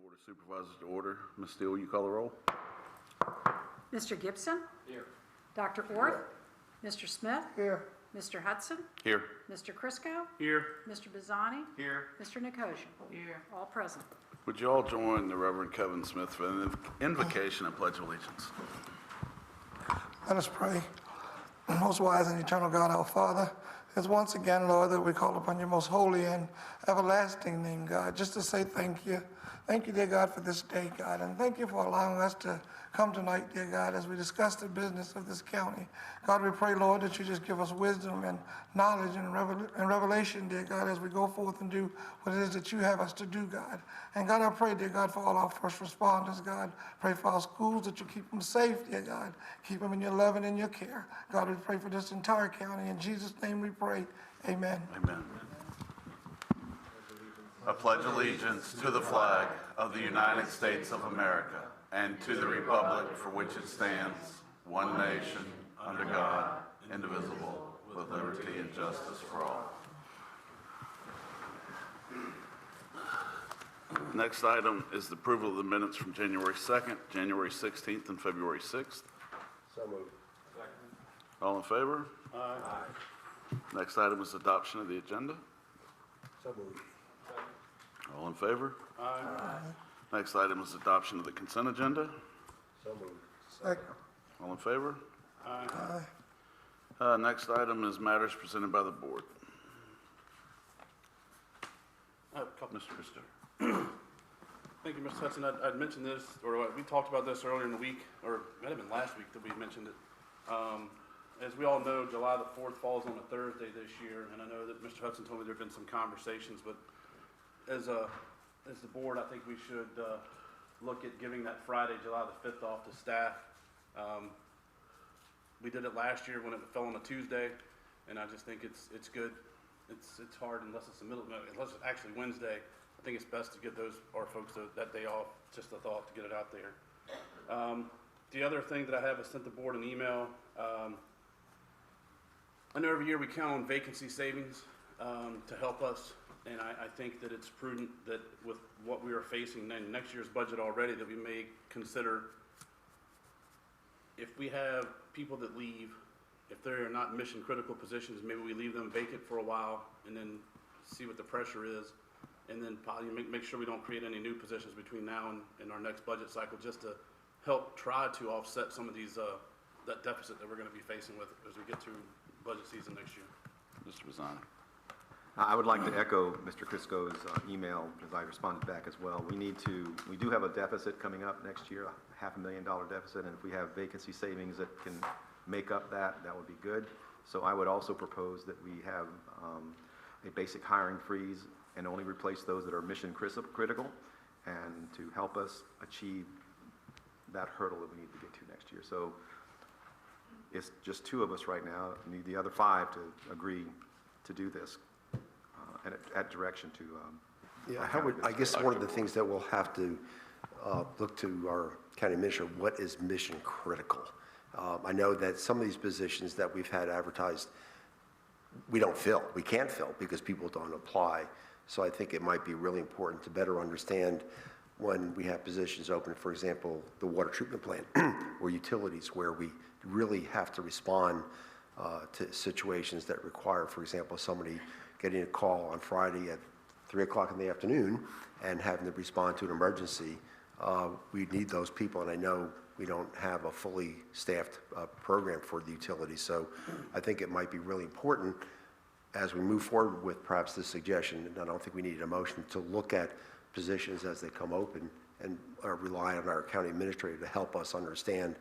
Board of Supervisors to order. Ms. Steele, you call the roll. Mr. Gibson? Here. Dr. Orth? Mr. Smith? Here. Mr. Hutson? Here. Mr. Chriscoe? Here. Mr. Bazzani? Here. Mr. Nicosia? Here. All present. Would you all join the Reverend Kevin Smith for an invocation and pledge of allegiance? Let us pray. Most wise and eternal God, our Father, it's once again, Lord, that we call upon your most holy and everlasting name, God, just to say thank you. Thank you, dear God, for this day, God, and thank you for allowing us to come tonight, dear God, as we discuss the business of this county. God, we pray, Lord, that you just give us wisdom and knowledge and revelation, dear God, as we go forth and do what it is that you have us to do, God. And God, I pray, dear God, for all our first responders, God. Pray for our schools, that you keep them safe, dear God. Keep them in your love and in your care. God, we pray for this entire county. In Jesus' name we pray. Amen. Amen. I pledge allegiance to the flag of the United States of America and to the republic for which it stands, one nation, under God, indivisible, with liberty and justice for all. Next item is the approval of the minutes from January 2nd, January 16th, and February 6th. So moved. Second. All in favor? Aye. Next item is adoption of the agenda. So moved. Second. All in favor? Aye. Next item is adoption of the consent agenda. So moved. Second. All in favor? Aye. Next item is matters presented by the board. I have a couple. Mr. Chriscoe. Thank you, Mr. Hutson. I'd mentioned this, or we talked about this earlier in the week, or it might have been last week that we mentioned it. As we all know, July the 4th falls on a Thursday this year, and I know that Mr. Hutson told me there have been some conversations, but as the board, I think we should look at giving that Friday, July the 5th off to staff. We did it last year when it fell on a Tuesday, and I just think it's good. It's hard unless it's unless it's actually Wednesday. I think it's best to give our folks that day off. Just a thought to get it out there. The other thing that I have is sent the board an email. I know every year we count on vacancy savings to help us, and I think that it's prudent that with what we are facing in next year's budget already, that we may consider if we have people that leave, if they're not mission critical positions, maybe we leave them vacant for a while and then see what the pressure is, and then probably make sure we don't create any new positions between now and our next budget cycle, just to help try to offset some of these that deficit that we're going to be facing with as we get to budget season next year. Mr. Bazzani. I would like to echo Mr. Chriscoe's email, because I responded back as well. We do have a deficit coming up next year, a $500,000 deficit, and if we have vacancy savings that can make up that would be good. So I would also propose that we have a basic hiring freeze and only replace those that are mission critical, and to help us achieve that hurdle that we need to get to next year. So it's just 2 of us right now. We need the other 5 to agree to do this and at direction to. Yeah, I guess one of the things that we'll have to look to our county administrator, what is mission critical? I know that some of these positions that we've had advertised, we don't fill. We can't fill because people don't apply. So I think it might be really important to better understand when we have positions open, for example, the water treatment plant or utilities, where we really have to respond to situations that require, for example, somebody getting a call on Friday at 3 o'clock in the afternoon and having to respond to an emergency. We need those people, and I know we don't have a fully staffed program for the utilities. So I think it might be really important as we move forward with perhaps this suggestion, and I don't think we need a motion, to look at positions as they come open and rely on our county administrator to help us understand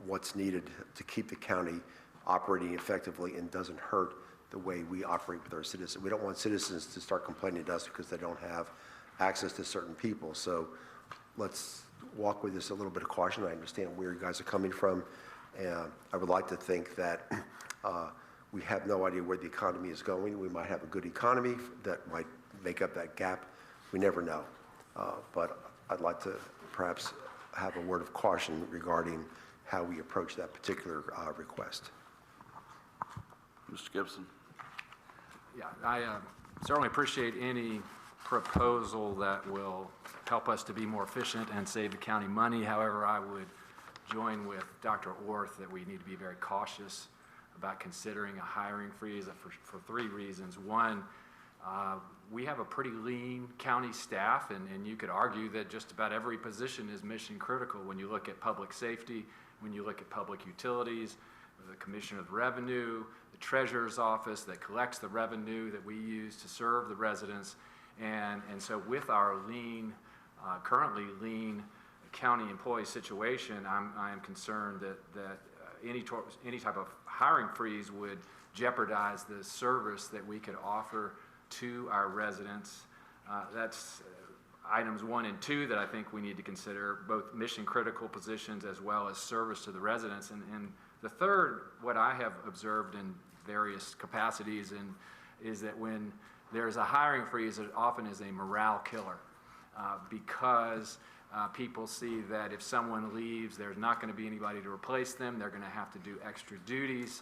what's needed to keep the county operating effectively and doesn't hurt the way we operate with our citizens. We don't want citizens to start complaining to us because they don't have access to certain people. So let's walk with this a little bit of caution. I understand where you guys are coming from. And I would like to think that we have no idea where the economy is going. We might have a good economy that might make up that gap. We never know. But I'd like to perhaps have a word of caution regarding how we approach that particular request. Mr. Gibson. Yeah, I certainly appreciate any proposal that will help us to be more efficient and save the county money. However, I would join with Dr. Orth that we need to be very cautious about considering a hiring freeze for three reasons. One, we have a pretty lean county staff, and you could argue that just about every position is mission critical when you look at public safety, when you look at public utilities, the Commissioner of Revenue, the Treasurer's Office that collects the revenue that we use to serve the residents. And so with our lean, currently lean county employee situation, I am concerned that any type of hiring freeze would jeopardize the service that we could offer to our residents. That's items 1 and 2 that I think we need to consider, both mission critical positions as well as service to the residents. And the third, what I have observed in various capacities is that when there's a hiring freeze, it often is a morale killer because people see that if someone leaves, there's not going to be anybody to replace them. They're going to have to do extra duties.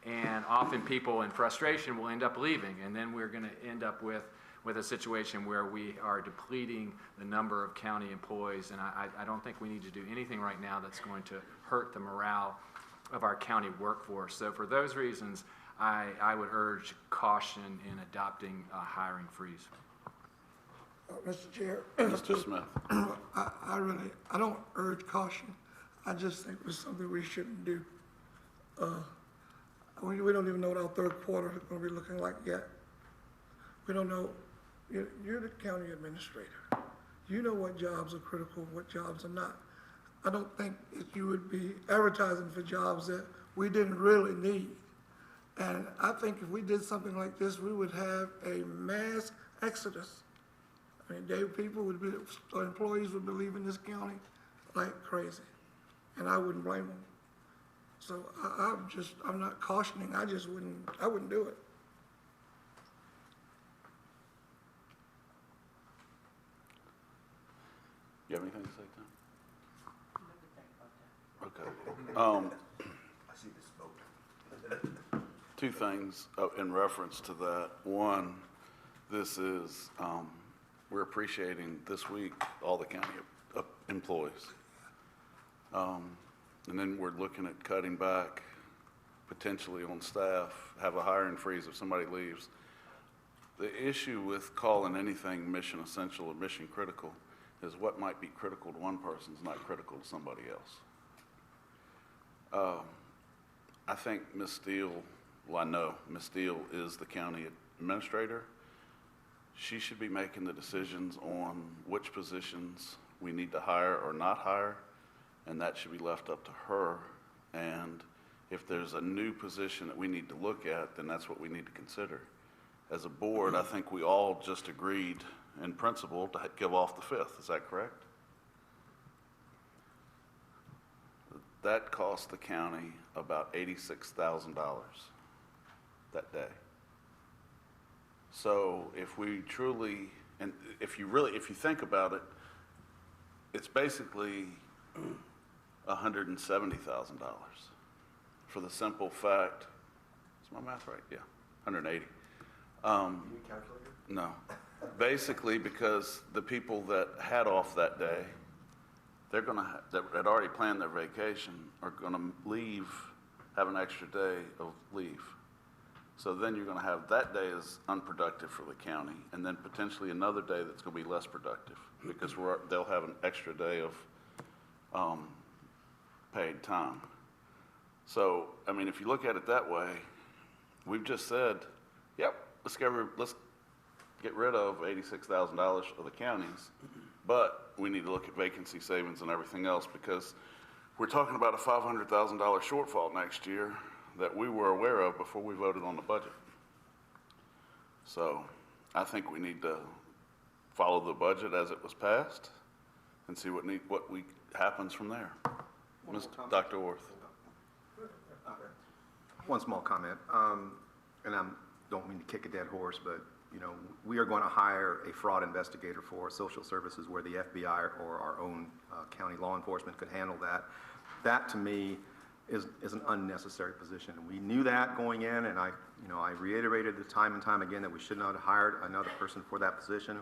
And often people in frustration will end up leaving. And then we're going to end up with a situation where we are depleting the number of county employees. And I don't think we need to do anything right now that's going to hurt the morale of our county workforce. So for those reasons, I would urge caution in adopting a hiring freeze. Mr. Chair, Mr. Smith. I don't urge caution. I just think it's something we shouldn't do. We don't even know what our third quarter is going to be looking like yet. We don't know. You're the county administrator. You know what jobs are critical, what jobs are not. I don't think that you would be advertising for jobs that we didn't really need. And I think if we did something like this, we would have a mass exodus. I mean, employees would be leaving this county like crazy, and I wouldn't blame them. So I'm not cautioning. I wouldn't do it. You have anything to say, Tom? Okay. I see the smoke. Two things in reference to that. One, this is, we're appreciating this week all the county employees. And then we're looking at cutting back potentially on staff, have a hiring freeze if somebody leaves. The issue with calling anything mission essential or mission critical is what might be critical to one person is not critical to somebody else. I think Ms. Steele, well, I know Ms. Steele is the county administrator. She should be making the decisions on which positions we need to hire or not hire, and that should be left up to her. And if there's a new position that we need to look at, then that's what we need to consider. As a board, I think we all just agreed in principle to give off the 5th. Is that correct? That cost the county about $86,000 that day. So if we truly, and if you think about it, it's basically $170,000 for the simple fact, is my math right? Yeah, 180. No. Basically, because the people that had off that day, they're going to that had already planned their vacation are going to leave, have an extra day of leave. So then you're going to have that day is unproductive for the county, and then potentially another day that's going to be less productive because they'll have an extra day of paid time. So I mean, if you look at it that way, we've just said, yep, let's get rid of $86,000 of the counties, but we need to look at vacancy savings and everything else because we're talking about a $500,000 shortfall next year that we were aware of before we voted on the budget. So I think we need to follow the budget as it was passed and see what happens from there. Dr. Orth. One small comment, and I don't mean to kick a dead horse, but we are going to hire a fraud investigator for social services where the FBI or our own county law enforcement could handle that. That to me is an unnecessary position. We knew that going in, and I reiterated time and time again that we should not have hired another person for that position.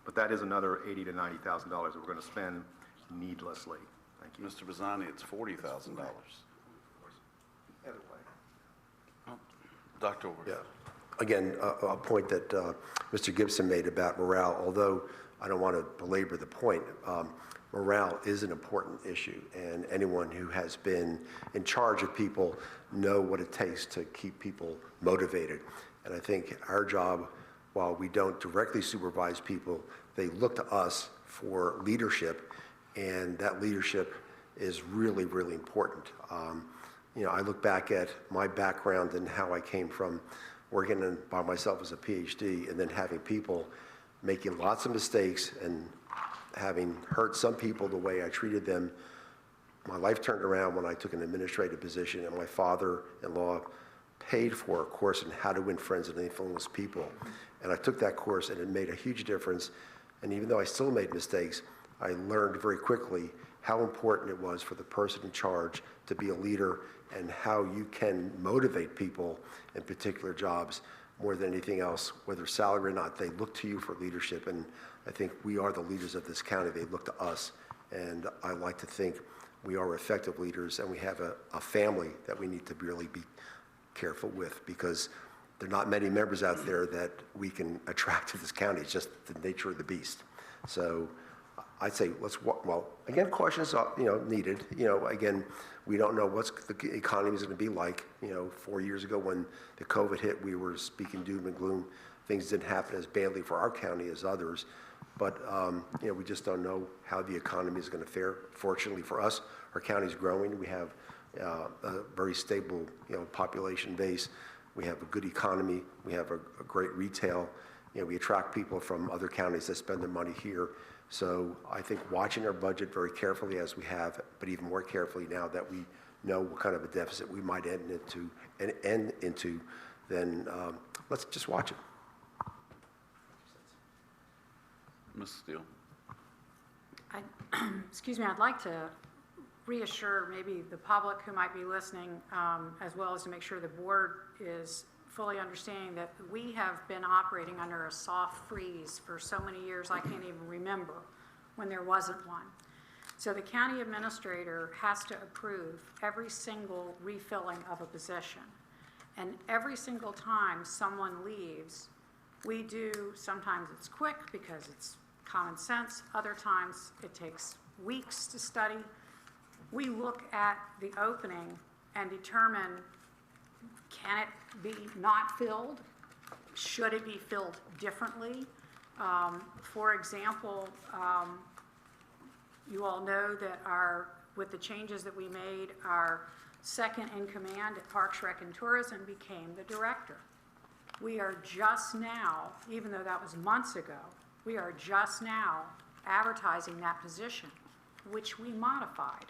But that is another $80,000 to $90,000 that we're going to spend needlessly. Thank you. Mr. Bazzani, it's $40,000. Either way. Dr. Orth. Yeah. Again, a point that Mr. Gibson made about morale, although I don't want to belabor the point, morale is an important issue, and anyone who has been in charge of people know what it takes to keep people motivated. And I think our job, while we don't directly supervise people, they look to us for leadership, and that leadership is really, really important. I look back at my background and how I came from working by myself as a PhD and then having people making lots of mistakes and having hurt some people the way I treated them. My life turned around when I took an administrative position, and my father-in-law paid for a course in how to win friends and influence people. And I took that course, and it made a huge difference. And even though I still made mistakes, I learned very quickly how important it was for the person in charge to be a leader and how you can motivate people in particular jobs more than anything else, whether salary or not. They look to you for leadership, and I think we are the leaders of this county. They look to us, and I like to think we are effective leaders, and we have a family that we need to really be careful with, because there are not many members out there that we can attract to this county. It's just the nature of the beast. So I'd say again, caution's needed. Again, we don't know what the economy is going to be like. 4 years ago when the COVID hit, we were speaking doom and gloom. Things didn't happen as badly for our county as others. But, we just don't know how the economy is going to fare. Fortunately for us, our county's growing. We have a very stable, population base. We have a good economy. We have a great retail. We attract people from other counties that spend their money here. So I think watching our budget very carefully as we have, but even more carefully now that we know what kind of a deficit we might end into, then let's just watch it. Ms. Steele. Excuse me, I'd like to reassure maybe the public who might be listening, as well as to make sure the board is fully understanding that we have been operating under a soft freeze for so many years I can't even remember when there wasn't one. So the county administrator has to approve every single refilling of a position. And every single time someone leaves, we do, sometimes it's quick because it's common sense, other times it takes weeks to study. We look at the opening and determine, can it be not filled? Should it be filled differently? For example, you all know that with the changes that we made, our second in command at Parks, Rec, and Tourism became the director. We are just now, even though that was months ago, we are just now advertising that position, which we modified.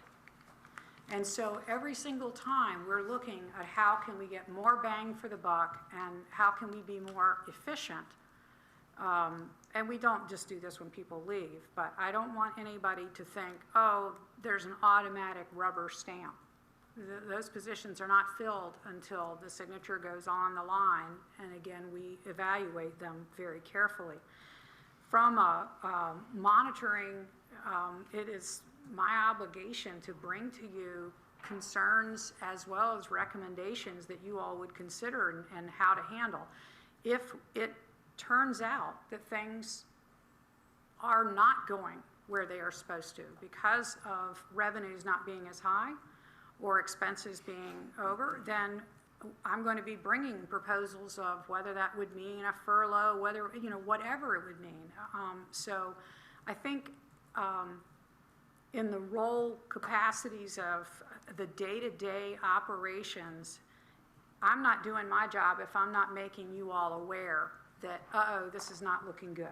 And so every single time we're looking at how can we get more bang for the buck and how can we be more efficient. And we don't just do this when people leave, but I don't want anybody to think, oh, there's an automatic rubber stamp. Those positions are not filled until the signature goes on the line, and again, we evaluate them very carefully. From a monitoring, it is my obligation to bring to you concerns as well as recommendations that you all would consider and how to handle. If it turns out that things are not going where they are supposed to because of revenues not being as high or expenses being over, then I'm going to be bringing proposals of whether that would mean a furlough, whether, whatever it would mean. So I think in the role capacities of the day-to-day operations, I'm not doing my job if I'm not making you all aware that, this is not looking good.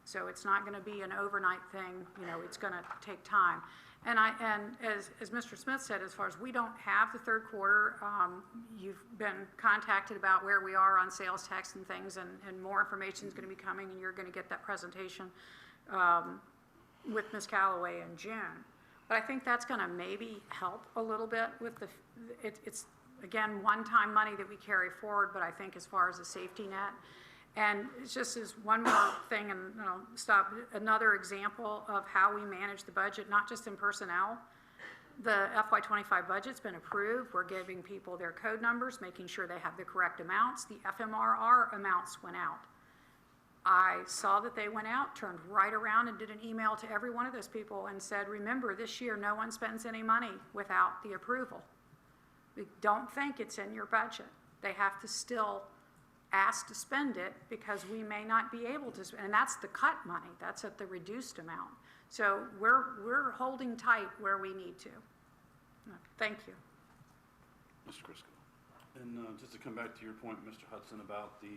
So it's not going to be an overnight thing. It's going to take time. And as Mr. Smith said, as far as we don't have the third quarter, you've been contacted about where we are on sales tax and things, and more information is going to be coming, and you're going to get that presentation with Ms. Calloway in June. But I think that's going to maybe help a little bit with it's again, one-time money that we carry forward, but I think as far as a safety net. And it's just as one more thing, and stop, another example of how we manage the budget, not just in personnel. The FY25 budget's been approved. We're giving people their code numbers, making sure they have the correct amounts. The FMRR amounts went out. I saw that they went out, turned right around and did an email to every one of those people and said, remember, this year no one spends any money without the approval. We don't think it's in your budget. They have to still ask to spend it because we may not be able to, and that's the cut money. That's at the reduced amount. So we're holding tight where we need to. Thank you. Mr. Chriscoe. And just to come back to your point, Mr. Hutson, about the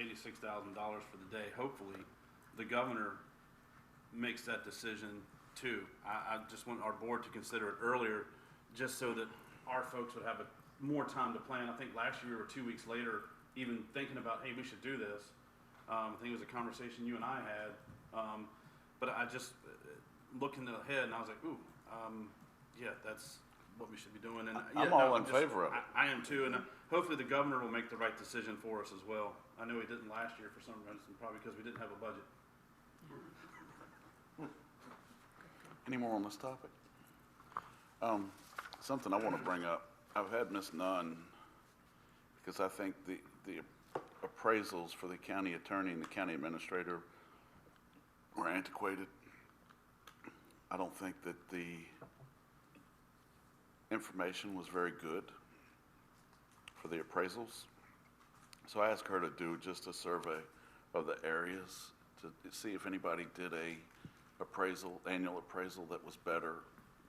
$86,000 for the day, hopefully the governor makes that decision too. I just want our board to consider it earlier, just so that our folks would have more time to plan. I think last year we were 2 weeks later even thinking about, hey, we should do this. I think it was a conversation you and I had. But I just looking ahead and I was like, ooh, yeah, that's what we should be doing. And I'm all in favor of it. I am too, and hopefully the governor will make the right decision for us as well. I know he didn't last year for some reason, probably because we didn't have a budget. Any more on this topic? Something I want to bring up. I've had Ms. Nunn, because I think the appraisals for the county attorney and the county administrator were antiquated. I don't think that the information was very good for the appraisals. So I asked her to do just a survey of the areas to see if anybody did a annual appraisal that was better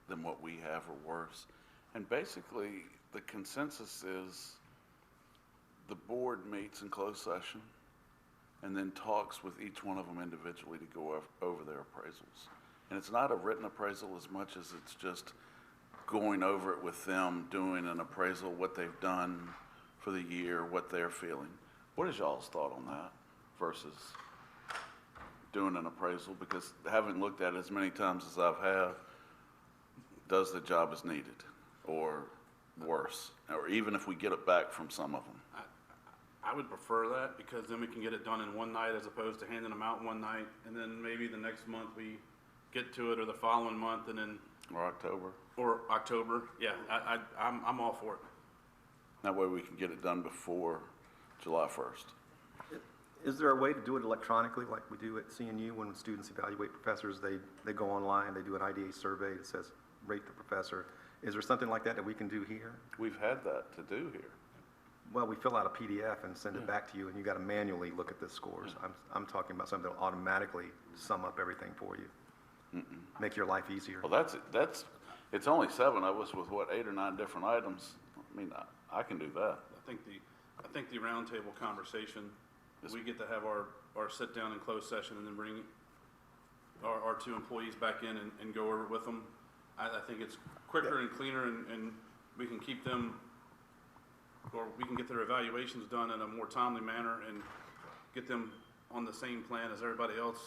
than what we have or worse. And basically the consensus is the board meets in closed session and then talks with each one of them individually to go over their appraisals. And it's not a written appraisal as much as it's just going over it with them, doing an appraisal, what they've done for the year, what they're feeling. What is y'all's thought on that versus doing an appraisal? Because having looked at it as many times as I've had, does the job as needed or worse? Or even if we get it back from some of them? I would prefer that, because then we can get it done in one night as opposed to handing them out one night, and then maybe the next month we get to it, or the following month, and then. Or October? Or October, yeah, I'm all for it. That way we can get it done before July 1st. Is there a way to do it electronically like we do at CNU when students evaluate professors? They go online, they do an IDA survey that says rate the professor. Is there something like that we can do here? We've had that to do here. Well, we fill out a PDF and send it back to you, and you got to manually look at the scores. I'm talking about something that will automatically sum up everything for you, make your life easier. Well, it's only 7 of us with what, 8 or 9 different items. I mean, I can do that. I think the roundtable conversation, we get to have our sit down in closed session and then bring our 2 employees back in and go over it with them. I think it's quicker and cleaner, and we can keep them, or we can get their evaluations done in a more timely manner and get them on the same plan as everybody else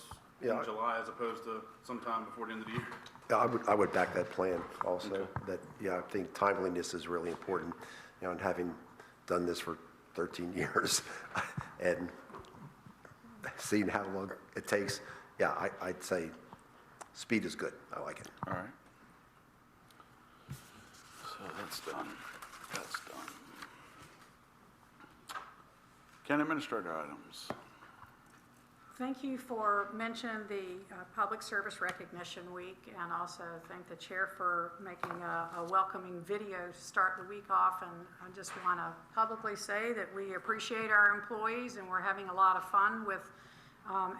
in July, as opposed to sometime before the end of the year. Yeah, I would back that plan also. That, I think timeliness is really important. And having done this for 13 years and seeing how long it takes, I'd say speed is good. I like it. All right. So that's done. That's done. County Administrator items. Thank you for mentioning the Public Service Recognition Week, and also thank the chair for making a welcoming video to start the week off. And I just want to publicly say that we appreciate our employees, and we're having a lot of fun with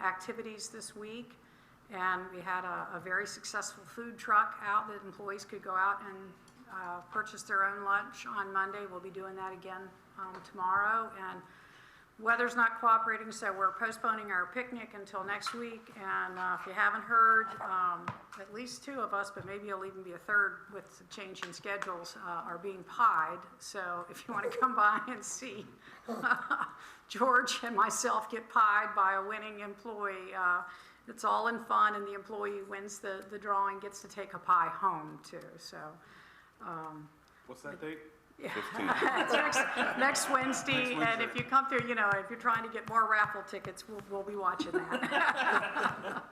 activities this week. And we had a very successful food truck out that employees could go out and purchase their own lunch on Monday. We'll be doing that again tomorrow. And weather's not cooperating, so we're postponing our picnic until next week. And if you haven't heard, at least 2 of us, but maybe it'll even be a third with the change in schedules, are being pied. So if you want to come by and see George and myself get pied by a winning employee, it's all in fun, and the employee who wins the drawing gets to take a pie home too. So What's that date? It's next Wednesday, and if you come through, you know, if you're trying to get more raffle tickets, we'll be watching that.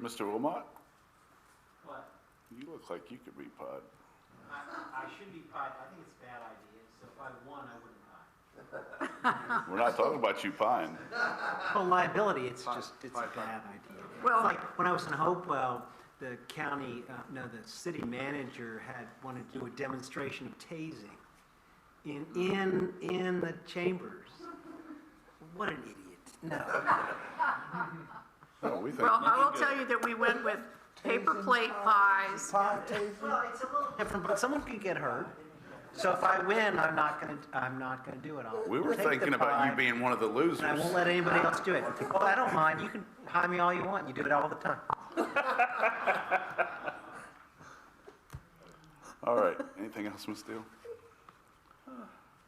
Mr. Wilmot, What? you look like you could be pod. I should be pied. I think it's a bad idea, so if I won, I wouldn't pie. We're not talking about you pine. Well, liability, it's a bad idea. Well- It's like when I was in Hopewell, the the city manager wanted to do a demonstration of tasing in the chambers. What an idiot. No. No, we think Well, you I will should tell get- you that we went with paper plate pies. Pie tasting. Well, it's a little different, but someone could get hurt. So if I win, I'm not gonna do it. I'll We were take the thinking about pie, you being one of the losers. and I won't let anybody else do it. Well, I don't mind. You can hire me all you want. You do it all the time. All right, anything else, Ms. Steele?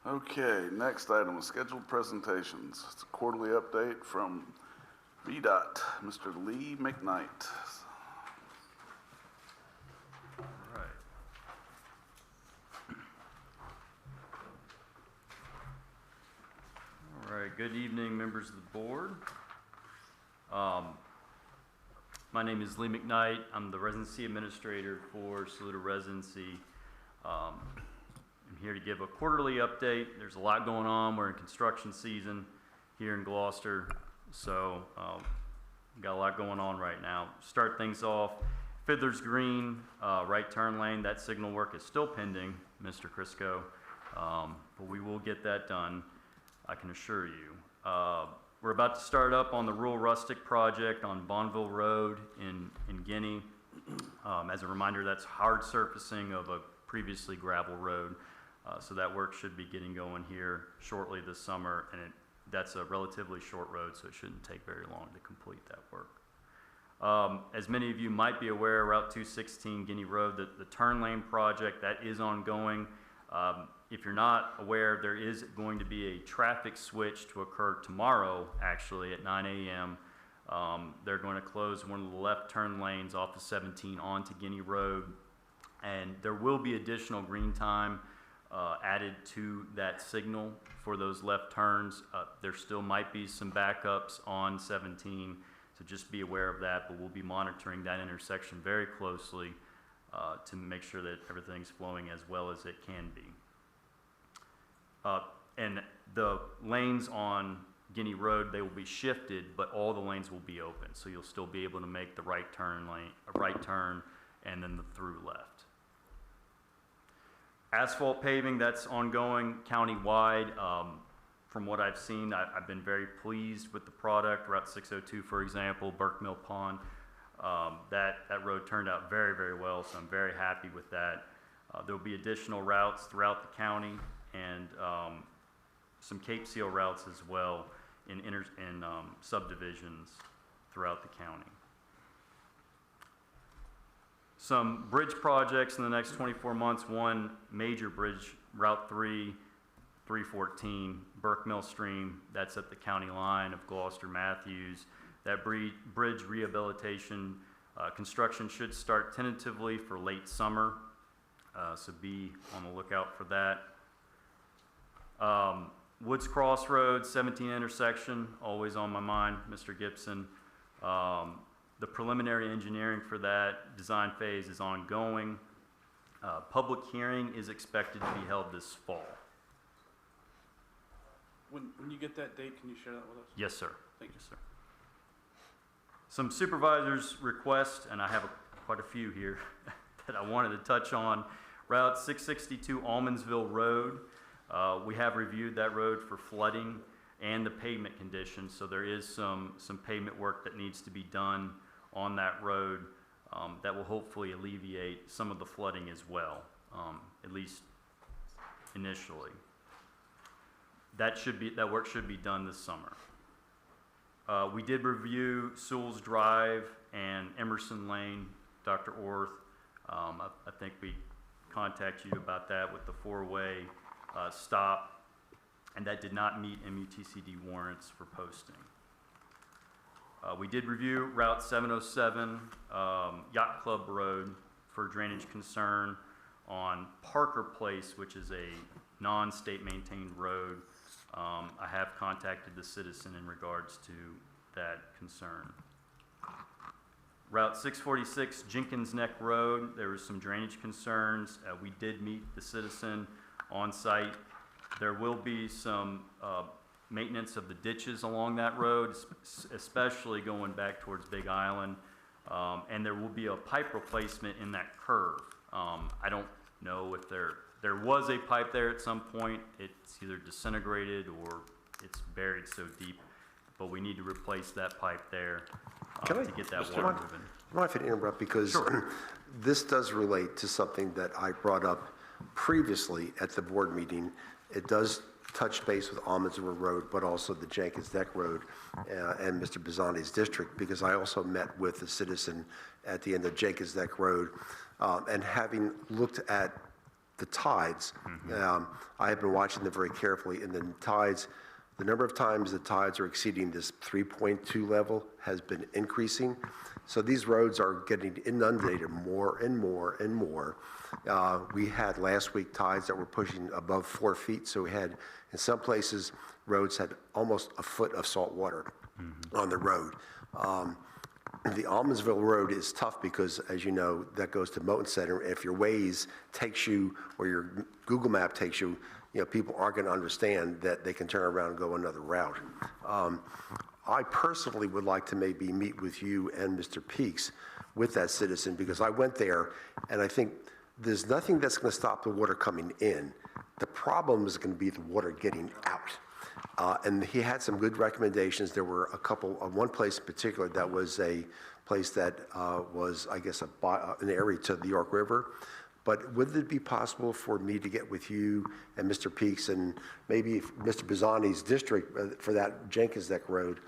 Okay, next item is scheduled presentations. It's a quarterly update from VDOT, Mr. Lee McKnight. All right, good evening, members of the board. My name is Lee McKnight. I'm the residency administrator for Saluda Residency. I'm here to give a quarterly update. There's a lot going on. We're in construction season here in Gloucester, so we've got a lot going on right now. Start things off, Fiddler's Green, right turn lane, that signal work is still pending, Mr. Chriscoe, but we will get that done, I can assure you. We're about to start up on the Rural Rustic project on Bonneville Road in Guinea. As a reminder, that's hard surfacing of a previously gravel road. So that work should be getting going here shortly this summer, and that's a relatively short road, so it shouldn't take very long to complete that work. As many of you might be aware, Route 216 Guinea Road, the turn lane project, that is ongoing. If you're not aware, there is going to be a traffic switch to occur tomorrow, actually, at 9 a.m. They're going to close one of the left turn lanes off of 17 onto Guinea Road, and there will be additional green time added to that signal for those left turns. There still might be some backups on 17, so just be aware of that, but we'll be monitoring that intersection very closely to make sure that everything's flowing as well as it can be. And the lanes on Guinea Road, they will be shifted, but all the lanes will be open, so you'll still be able to make the right turn lane, right turn, and then the through left. Asphalt paving, that's ongoing countywide. From what I've seen, I've been very pleased with the product. Route 602, for example, Burke Mill Pond, that road turned out very, very well, so I'm very happy with that. There'll be additional routes throughout the county, and some Cape Seal routes as well in subdivisions throughout the county. Some bridge projects in the next 24 months. One major bridge, Route 314, Burke Mill Stream, that's at the county line of Gloucester Matthews. That bridge rehabilitation construction should start tentatively for late summer, so be on the lookout for that. Woods Crossroads, 17 intersection, always on my mind, Mr. Gibson. The preliminary engineering for that design phase is ongoing. Public hearing is expected to be held this fall. When you get that date, can you share that with us? Yes, sir. Thank you. Yes, sir. Some supervisors' requests, and I have quite a few here that I wanted to touch on. Route 662 Almondsville Road. We have reviewed that road for flooding and the pavement conditions, so there is some pavement work that needs to be done on that road that will hopefully alleviate some of the flooding as well, at least initially. That work should be done this summer. We did review Sewell's Drive and Emerson Lane, Dr. Orth. I think we contacted you about that with the four-way stop, and that did not meet MUTCD warrants for posting. We did review Route 707, Yacht Club Road, for drainage concern on Parker Place, which is a non-state maintained road. I have contacted the citizen in regards to that concern. Route 646 Jenkins Neck Road, there was some drainage concerns. We did meet the citizen on site. There will be some maintenance of the ditches along that road, especially going back towards Big Island. And there will be a pipe replacement in that curve. I don't know if there was a pipe there at some point. It's either disintegrated or it's buried so deep, but we need to replace that pipe there to get that water moving. I want to interrupt because Sure. this does relate to something that I brought up previously at the board meeting. It does touch base with Almondsville Road, but also the Jenkins Neck Road and Mr. Bazzani's district, because I also met with the citizen at the end of Jenkins Neck Road, and having looked at the tides, I have been watching them very carefully, and the tides, the number of times the tides are exceeding this 3.2 level has been increasing. So these roads are getting inundated more and more and more. We had last week tides that were pushing above 4 feet, so we had, in some places, roads had almost a foot of salt water on the road. The Almondsville Road is tough because, as you know, that goes to Moton Center. If your Waze takes you, or your Google Map takes you, you know, people aren't going to understand that they can turn around and go another route. I personally would like to maybe meet with you and Mr. Peaks with that citizen, because I went there and I think there's nothing that's going to stop the water coming in. The problem is going to be the water getting out. And he had some good recommendations. There were a couple, one place in particular that was a place that was, I guess, an area to the York River. But would it be possible for me to get with you and Mr. Peaks and maybe Mr. Bazzani's district for that Jenkins Neck Road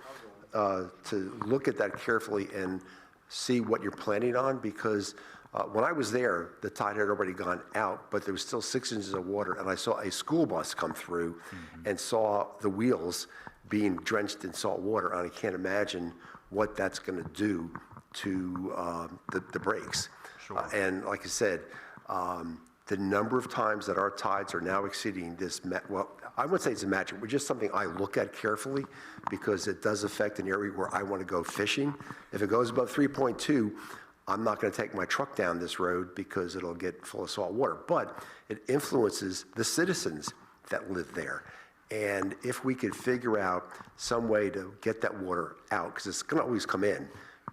to look at that carefully and see what you're planning on? Because when I was there, the tide had already gone out, but there was still 6 inches of water, and I saw a school bus come through and saw the wheels being drenched in salt water, and I can't imagine what that's going to do to the brakes. Sure. And like I said, the number of times that our tides are now exceeding this, well, I wouldn't say it's a magic, but just something I look at carefully because it does affect an area where I want to go fishing. If it goes above 3.2, I'm not going to take my truck down this road because it'll get full of salt water. But it influences the citizens that live there. And if we could figure out some way to get that water out, because it's going to always come in,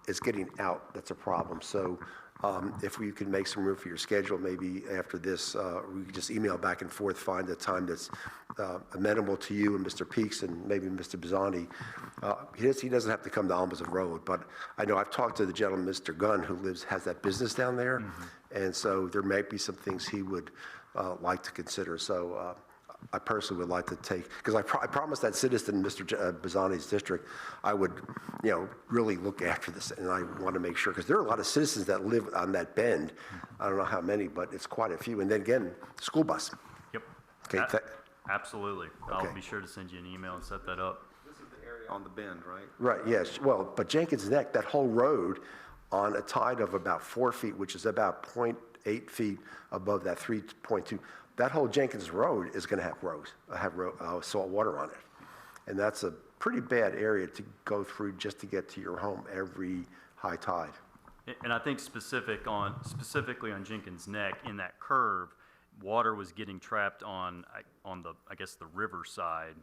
it's getting out, that's a problem. So if we could make some room for your schedule, maybe after this, we could just email back and forth, find a time that's amenable to you and Mr. Peaks and maybe Mr. Bazzani. He doesn't have to come to Almondsville Road, but I know I've talked to the gentleman, Mr. Gunn, who has that business down there, and so there might be some things he would like to consider. So I personally would like to take, because I promised that citizen, Mr. Bazzani's district, I would, really look after this, and I want to make sure, because there are a lot of citizens that live on that bend. I don't know how many, but it's quite a few. And then again, school bus. Yep. Okay. Absolutely. Okay. I'll be sure to send you an email and set that up. This is the area on the bend, right? Right, yes. Well, but Jenkins Neck, that whole road on a tide of about 4 feet, which is about 0.8 feet above that 3.2, that whole Jenkins Road is going to have salt water on it. And that's a pretty bad area to go through just to get to your home every high tide. And I think specifically on Jenkins Neck, in that curve, water was getting trapped on the, I guess, the river side,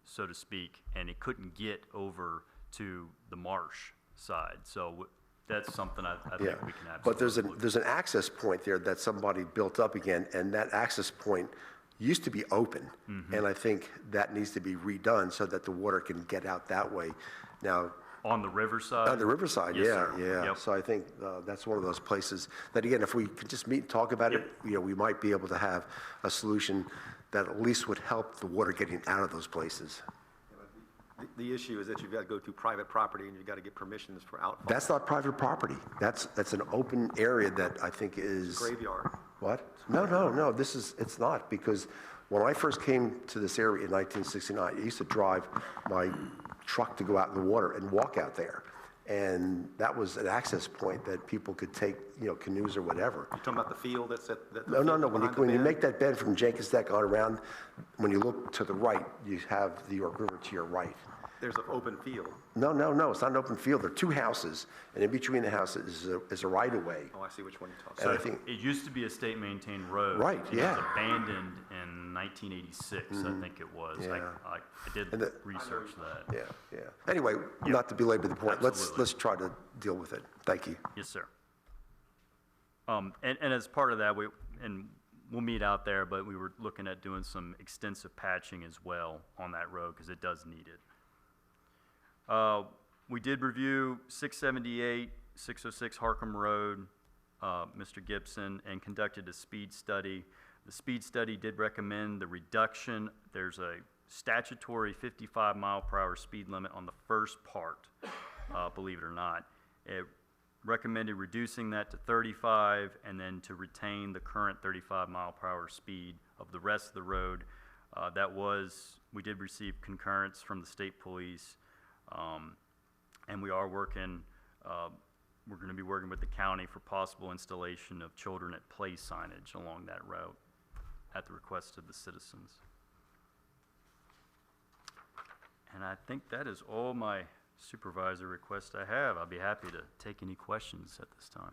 so to speak, and it couldn't get over to the marsh side. So that's something I think we can absolutely But there's an access point there that somebody built up again, and that access point used to be open, and I think that needs to be redone so that the water can get out that way. Now, on the riverside? on the riverside, Yes, yeah, sir. yeah. Yep. So I think that's one of those places that, again, if we could just meet and talk about it, we might be able to have a solution that at least would help the water getting out of those places. The issue is that you've got to go to private property and you've got to get permissions for outfall. That's not private property. That's an open area that I think is... Graveyard. What? No, it's not, because when I first came to this area in 1969, I used to drive my truck to go out in the water and walk out there. And that was an access point that people could take, canoes or whatever. You talking about the field that's at? No. When you make that bend from Jenkins Deck on around, when you look to the right, you have the York River to your right. There's an open field. No, it's not an open field. There are two houses, and in between the houses is a right-of-way. Oh, I see which one you're talking And I about. think, It used to be a state maintained road. Right, and yeah. It was abandoned in 1986, I think it was. Yeah. I did And research that. yeah. Anyway, not to belabor the point, Absolutely. let's try to deal with it. Thank you. Yes, sir. And as part of that, we'll meet out there, but we were looking at doing some extensive patching as well on that road because it does need it. We did review 678, 606 Harcum Road, Mr. Gibson, and conducted a speed study. The speed study did recommend the reduction. There's a statutory 55 mile per hour speed limit on the first part, believe it or not. It recommended reducing that to 35 and then to retain the current 35 mile per hour speed of the rest of the road. We did receive concurrence from the state police. And we are working, we're going to be working with the county for possible installation of children at play signage along that route at the request of the citizens. And I think that is all my supervisor requests I have. I'll be happy to take any questions at this time.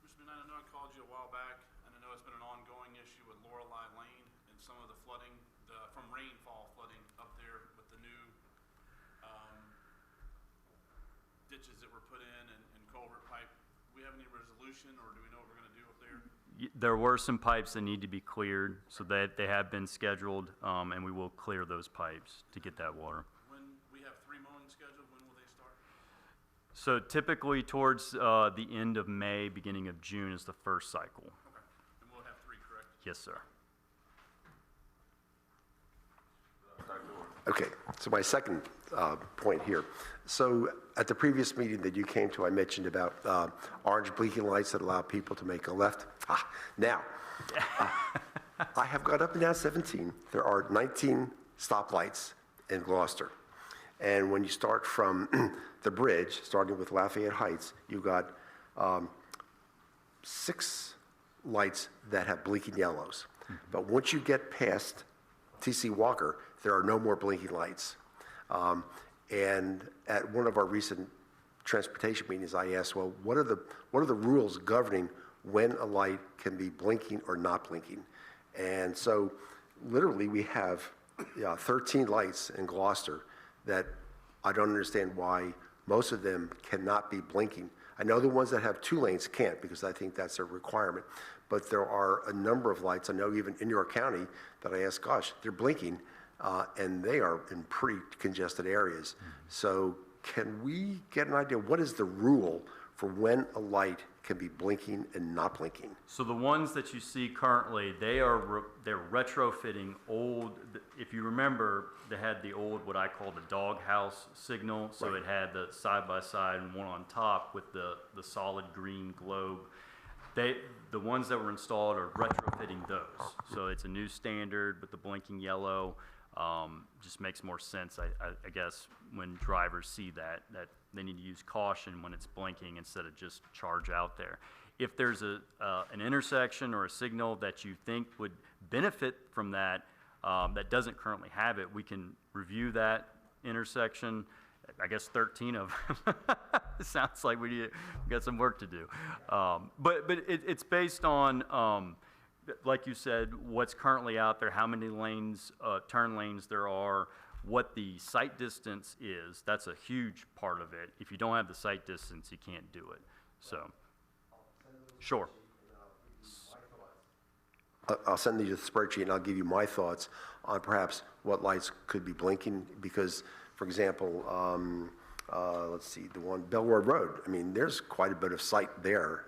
Mr. Bennett, I know I called you a while back, and I know it's been an ongoing issue with Lorelei Lane and some of the flooding, from rainfall flooding up there with the new ditches that were put in and culvert pipe. Do we have any resolution, or do we know what we're going to do up there? There were some pipes that need to be cleared, so that they have been scheduled, and we will clear those pipes to get that water. When we have 3 mowing scheduled, when will they start? So typically towards the end of May, beginning of June is the first cycle. Okay, and we'll have 3, correct? Yes, sir. Okay, so my second point here. So at the previous meeting that you came to, I mentioned about orange blinking lights that allow people to make a left. Now, I have gone up and down 17. There are 19 stoplights in Gloucester. And when you start from the bridge, starting with Lafayette Heights, you've got 6 lights that have blinking yellows. But once you get past T.C. Walker, there are no more blinking lights. And at one of our recent transportation meetings, I asked, well, what are the rules governing when a light can be blinking or not blinking? And so literally we have 13 lights in Gloucester that I don't understand why most of them cannot be blinking. I know the ones that have 2 lanes can't, because I think that's a requirement. But there are a number of lights, I know even in York County, that I ask, gosh, they're blinking, and they are in pretty congested areas. So can we get an idea, what is the rule for when a light can be blinking and not blinking? So the ones that you see currently, they're retrofitting old, if you remember, they had the old, what I call the doghouse signal. So Right. it had the side-by-side and one on top with the solid green globe. The ones that were installed are retrofitting those. So it's a new standard with the blinking yellow. Just makes more sense, I guess, when drivers see that they need to use caution when it's blinking instead of just charge out there. If there's an intersection or a signal that you think would benefit from that, that doesn't currently have it, we can review that intersection. I guess 13 of them. It sounds like we got some work to do. But it's based on, like you said, what's currently out there, how many lanes, turn lanes there are, what the sight distance is. That's a huge part of it. If you don't have the sight distance, you can't do it. So, sure. I'll send you the spreadsheet and I'll give you my thoughts on perhaps what lights could be blinking, because, for example, let's see, the one, Belroad Road, I mean, there's quite a bit of sight there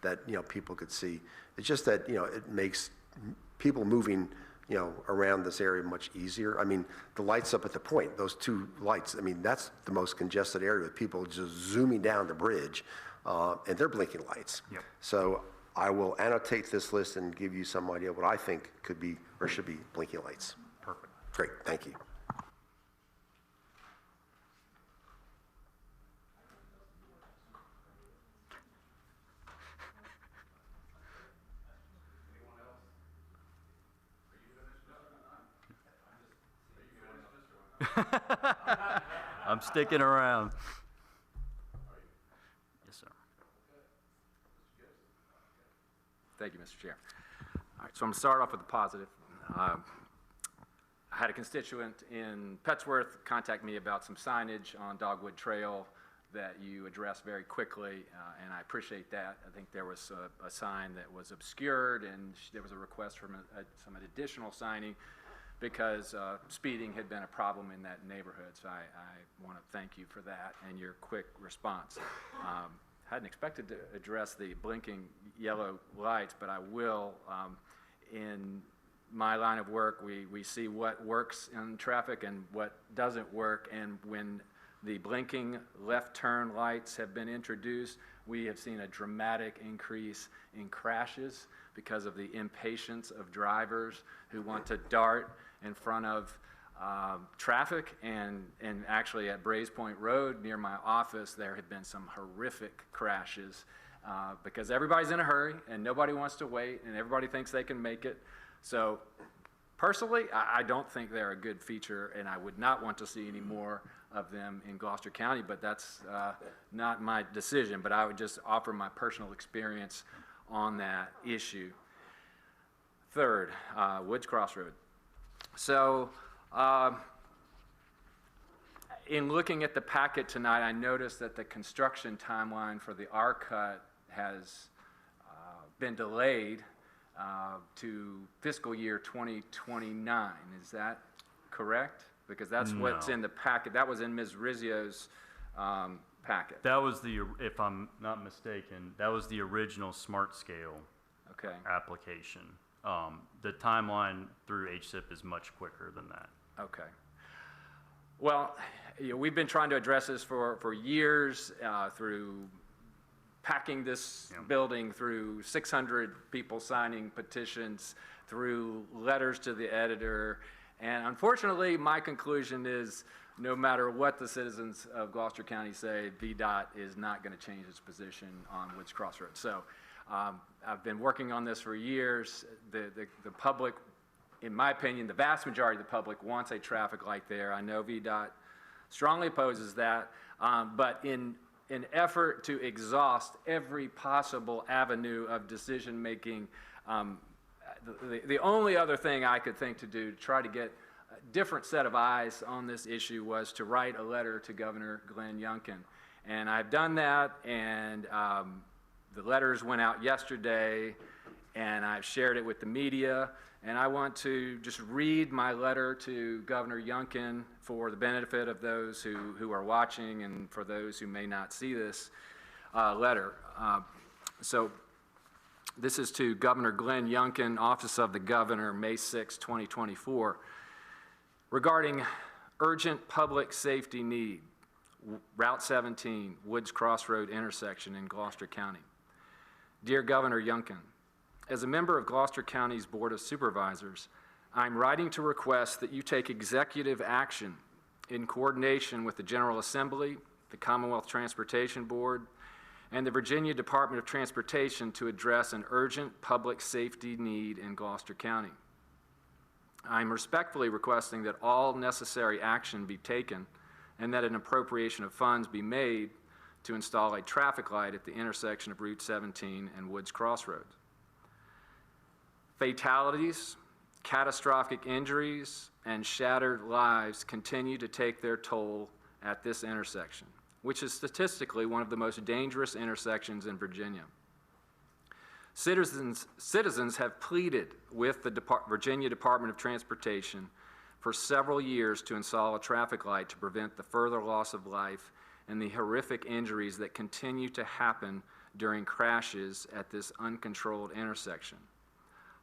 that, people could see. It's just that, it makes people moving, around this area much easier. I mean, the lights up at the point, those 2 lights, I mean, that's the most congested area with people just zooming down the bridge, and they're blinking lights. Yep. So I will annotate this list and give you some idea what I think could be or should be blinking lights. Perfect. Great, thank you. I'm sticking around. Yes, sir. Thank you, Mr. Chair. All right, so I'm going to start off with the positive. I had a constituent in Petsworth contact me about some signage on Dogwood Trail that you addressed very quickly, and I appreciate that. I think there was a sign that was obscured, and there was a request for some additional signing because speeding had been a problem in that neighborhood. So I want to thank you for that and your quick response. Hadn't expected to address the blinking yellow lights, but I will. In my line of work, we see what works in traffic and what doesn't work, and when the blinking left turn lights have been introduced, we have seen a dramatic increase in crashes because of the impatience of drivers who want to dart in front of traffic. And actually at Brays Point Road near my office, there have been some horrific crashes because everybody's in a hurry and nobody wants to wait and everybody thinks they can make it. So personally, I don't think they're a good feature, and I would not want to see any more of them in Gloucester County, but that's not my decision. But I would just offer my personal experience on that issue. Third, Woods Crossroad. So in looking at the packet tonight, I noticed that the construction timeline for the R-Cut has been delayed to fiscal year 2029. Is that correct? Because that's what's in the packet. That was in Ms. Rizzio's packet. That was if I'm not mistaken, that was the original Smart Scale application. The timeline through HSIP is much quicker than that. Okay. Well, we've been trying to address this for years through packing this building, through 600 people signing petitions, through letters to the editor. And unfortunately, my conclusion is no matter what the citizens of Gloucester County say, VDOT is not going to change its position on Woods Crossroads. So I've been working on this for years. The public, in my opinion, the vast majority of the public wants a traffic light there. I know VDOT strongly opposes that, but in an effort to exhaust every possible avenue of decision-making, the only other thing I could think to do to try to get a different set of eyes on this issue was to write a letter to Governor Glenn Youngkin. And I've done that, and the letters went out yesterday, and I've shared it with the media. And I want to just read my letter to Governor Youngkin for the benefit of those who are watching and for those who may not see this letter. So this is to Governor Glenn Youngkin, Office of the Governor, May 6, 2024. Regarding urgent public safety need, Route 17, Woods Crossroad intersection in Gloucester County. Dear Governor Youngkin, as a member of Gloucester County's Board of Supervisors, I'm writing to request that you take executive action in coordination with the General Assembly, the Commonwealth Transportation Board, and the Virginia Department of Transportation to address an urgent public safety need in Gloucester County. I'm respectfully requesting that all necessary action be taken and that an appropriation of funds be made to install a traffic light at the intersection of Route 17 and Woods Crossroads. Fatalities, catastrophic injuries, and shattered lives continue to take their toll at this intersection, which is statistically one of the most dangerous intersections in Virginia. Citizens have pleaded with the Virginia Department of Transportation for several years to install a traffic light to prevent the further loss of life and the horrific injuries that continue to happen during crashes at this uncontrolled intersection.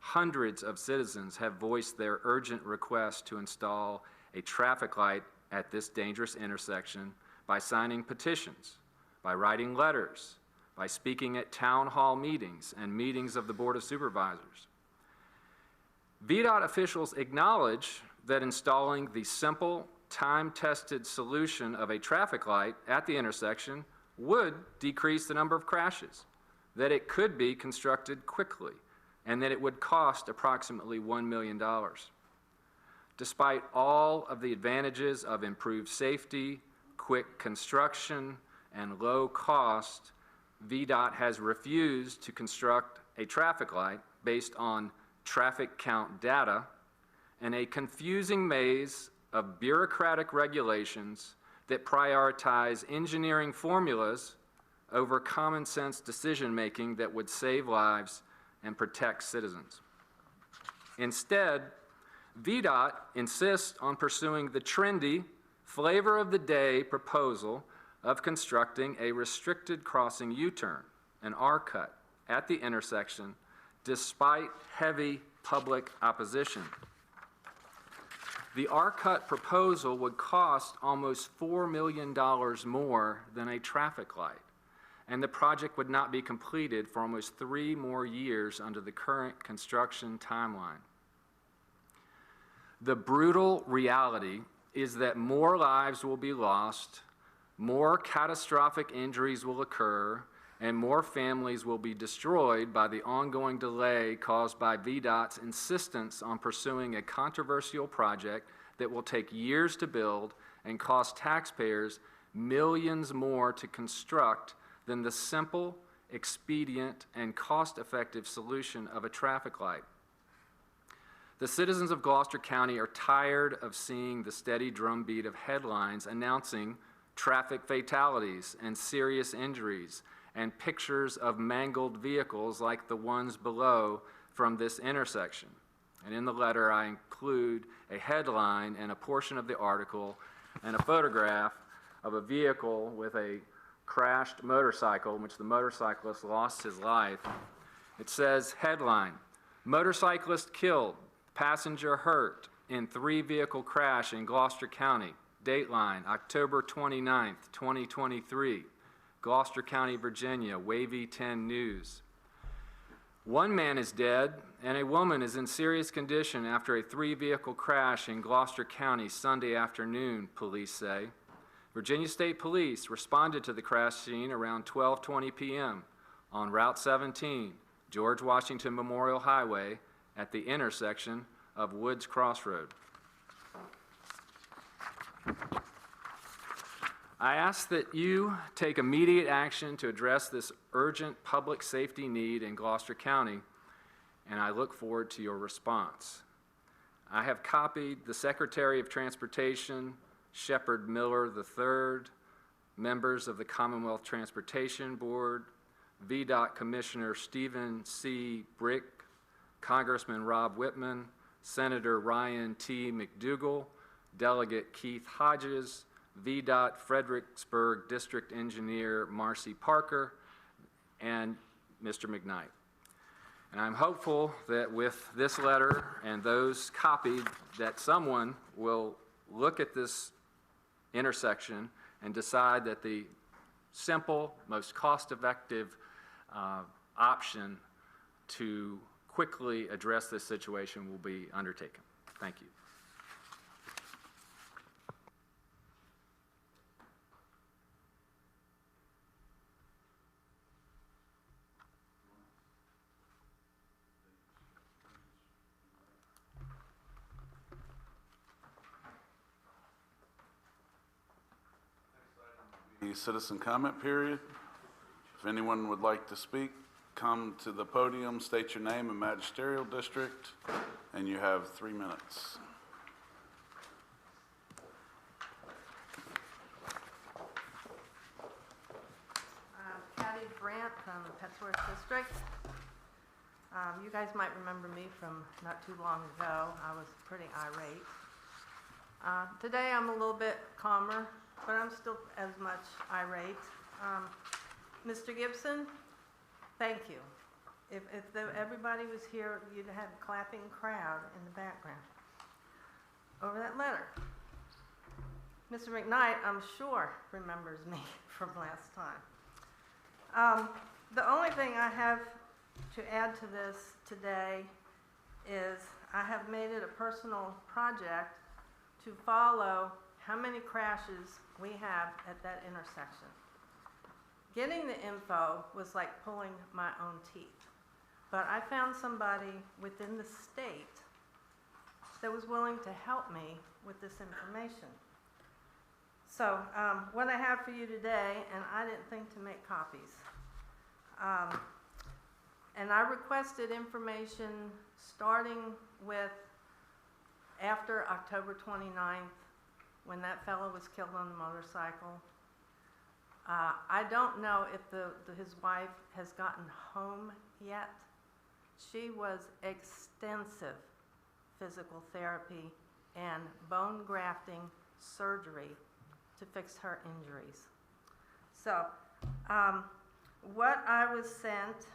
Hundreds of citizens have voiced their urgent request to install a traffic light at this dangerous intersection by signing petitions, by writing letters, by speaking at town hall meetings and meetings of the Board of Supervisors. VDOT officials acknowledge that installing the simple, time-tested solution of a traffic light at the intersection would decrease the number of crashes, that it could be constructed quickly, and that it would cost approximately $1 million. Despite all of the advantages of improved safety, quick construction and low cost, VDOT has refused to construct a traffic light based on traffic count data and a confusing maze of bureaucratic regulations that prioritize engineering formulas over common sense decision-making that would save lives and protect citizens. Instead, VDOT insists on pursuing the trendy, flavor of the day proposal of constructing a restricted crossing U-turn, an R-cut, at the intersection, despite heavy public opposition. The R-cut proposal would cost almost $4 million more than a traffic light, and the project would not be completed for almost 3 more years under the current construction timeline. The brutal reality is that more lives will be lost, more catastrophic injuries will occur, and more families will be destroyed by the ongoing delay caused by VDOT's insistence on pursuing a controversial project that will take years to build and cost taxpayers millions more to construct than the simple, expedient, and cost-effective solution of a traffic light. The citizens of Gloucester County are tired of seeing the steady drumbeat of headlines announcing traffic fatalities and serious injuries and pictures of mangled vehicles like the ones below from this intersection. And in the letter, I include a headline and a portion of the article and a photograph of a vehicle with a crashed motorcycle in which the motorcyclist lost his life. It says, headline, motorcyclist killed, passenger hurt in 3-vehicle crash in Gloucester County. Dateline, October 29th, 2023. Gloucester County, Virginia, Wavy 10 News. 1 man is dead and a woman is in serious condition after a 3-vehicle crash in Gloucester County Sunday afternoon, police say. Virginia State Police responded to the crash scene around 12:20 p.m. on Route 17, George Washington Memorial Highway at the intersection of Woods Crossroad. I ask that you take immediate action to address this urgent public safety need in Gloucester County, and I look forward to your response. I have copied the Secretary of Transportation, Shepard Miller III, members of the Commonwealth Transportation Board, VDOT Commissioner Stephen C. Brick, Congressman Rob Whitman, Senator Ryan T. McDougall, Delegate Keith Hodges, VDOT Fredericksburg District Engineer Marcy Parker, and Mr. McKnight. And I'm hopeful that with this letter and those copied, that someone will look at this intersection and decide that the simple, most cost-effective option to quickly address this situation will be undertaken. Thank you. The citizen comment period. If anyone would like to speak, come to the podium, state your name and magisterial district, and you have 3 minutes. Patty Brandt from the Petsworth district. You guys might remember me from not too long ago. I was pretty irate. Today I'm a little bit calmer, but I'm still as much irate. Mr. Gibson, thank you. If everybody was here, you'd have a clapping crowd in the background over that letter. Mr. McKnight, I'm sure, remembers me from last time. The only thing I have to add to this today is I have made it a personal project to follow how many crashes we have at that intersection. Getting the info was like pulling my own teeth, but I found somebody within the state that was willing to help me with this information. So what I have for you today, and I didn't think to make copies. And I requested information starting with after October 29th, when that fellow was killed on the motorcycle. I don't know if his wife has gotten home yet. She was extensive physical therapy and bone grafting surgery to fix her injuries. So what I was sent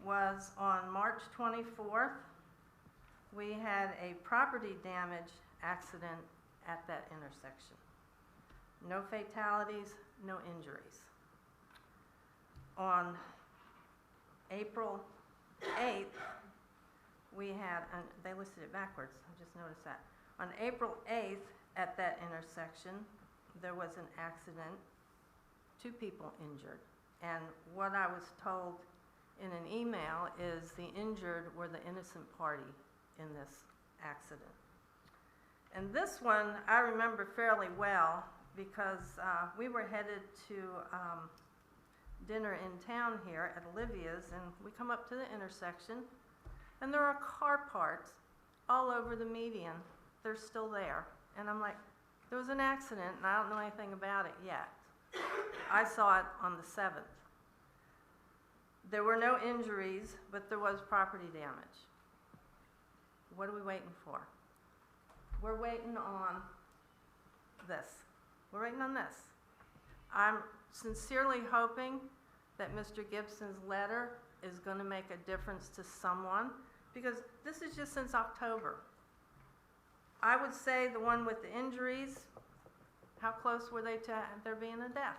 was on March 24th, we had a property damage accident at that intersection. No fatalities, no injuries. On April 8th, we had, and they listed it backwards, I just noticed that. On April 8th, at that intersection, there was an accident, 2 people injured. And what I was told in an email is the injured were the innocent party in this accident. And this one I remember fairly well because we were headed to dinner in town here at Olivia's, and we come up to the intersection and there are car parts all over the median. They're still there. And I'm like, there was an accident and I don't know anything about it yet. I saw it on the 7th. There were no injuries, but there was property damage. What are we waiting for? We're waiting on this. We're waiting on this. I'm sincerely hoping that Mr. Gibson's letter is going to make a difference to someone, because this is just since October. I would say the one with the injuries, how close were they to there being a death?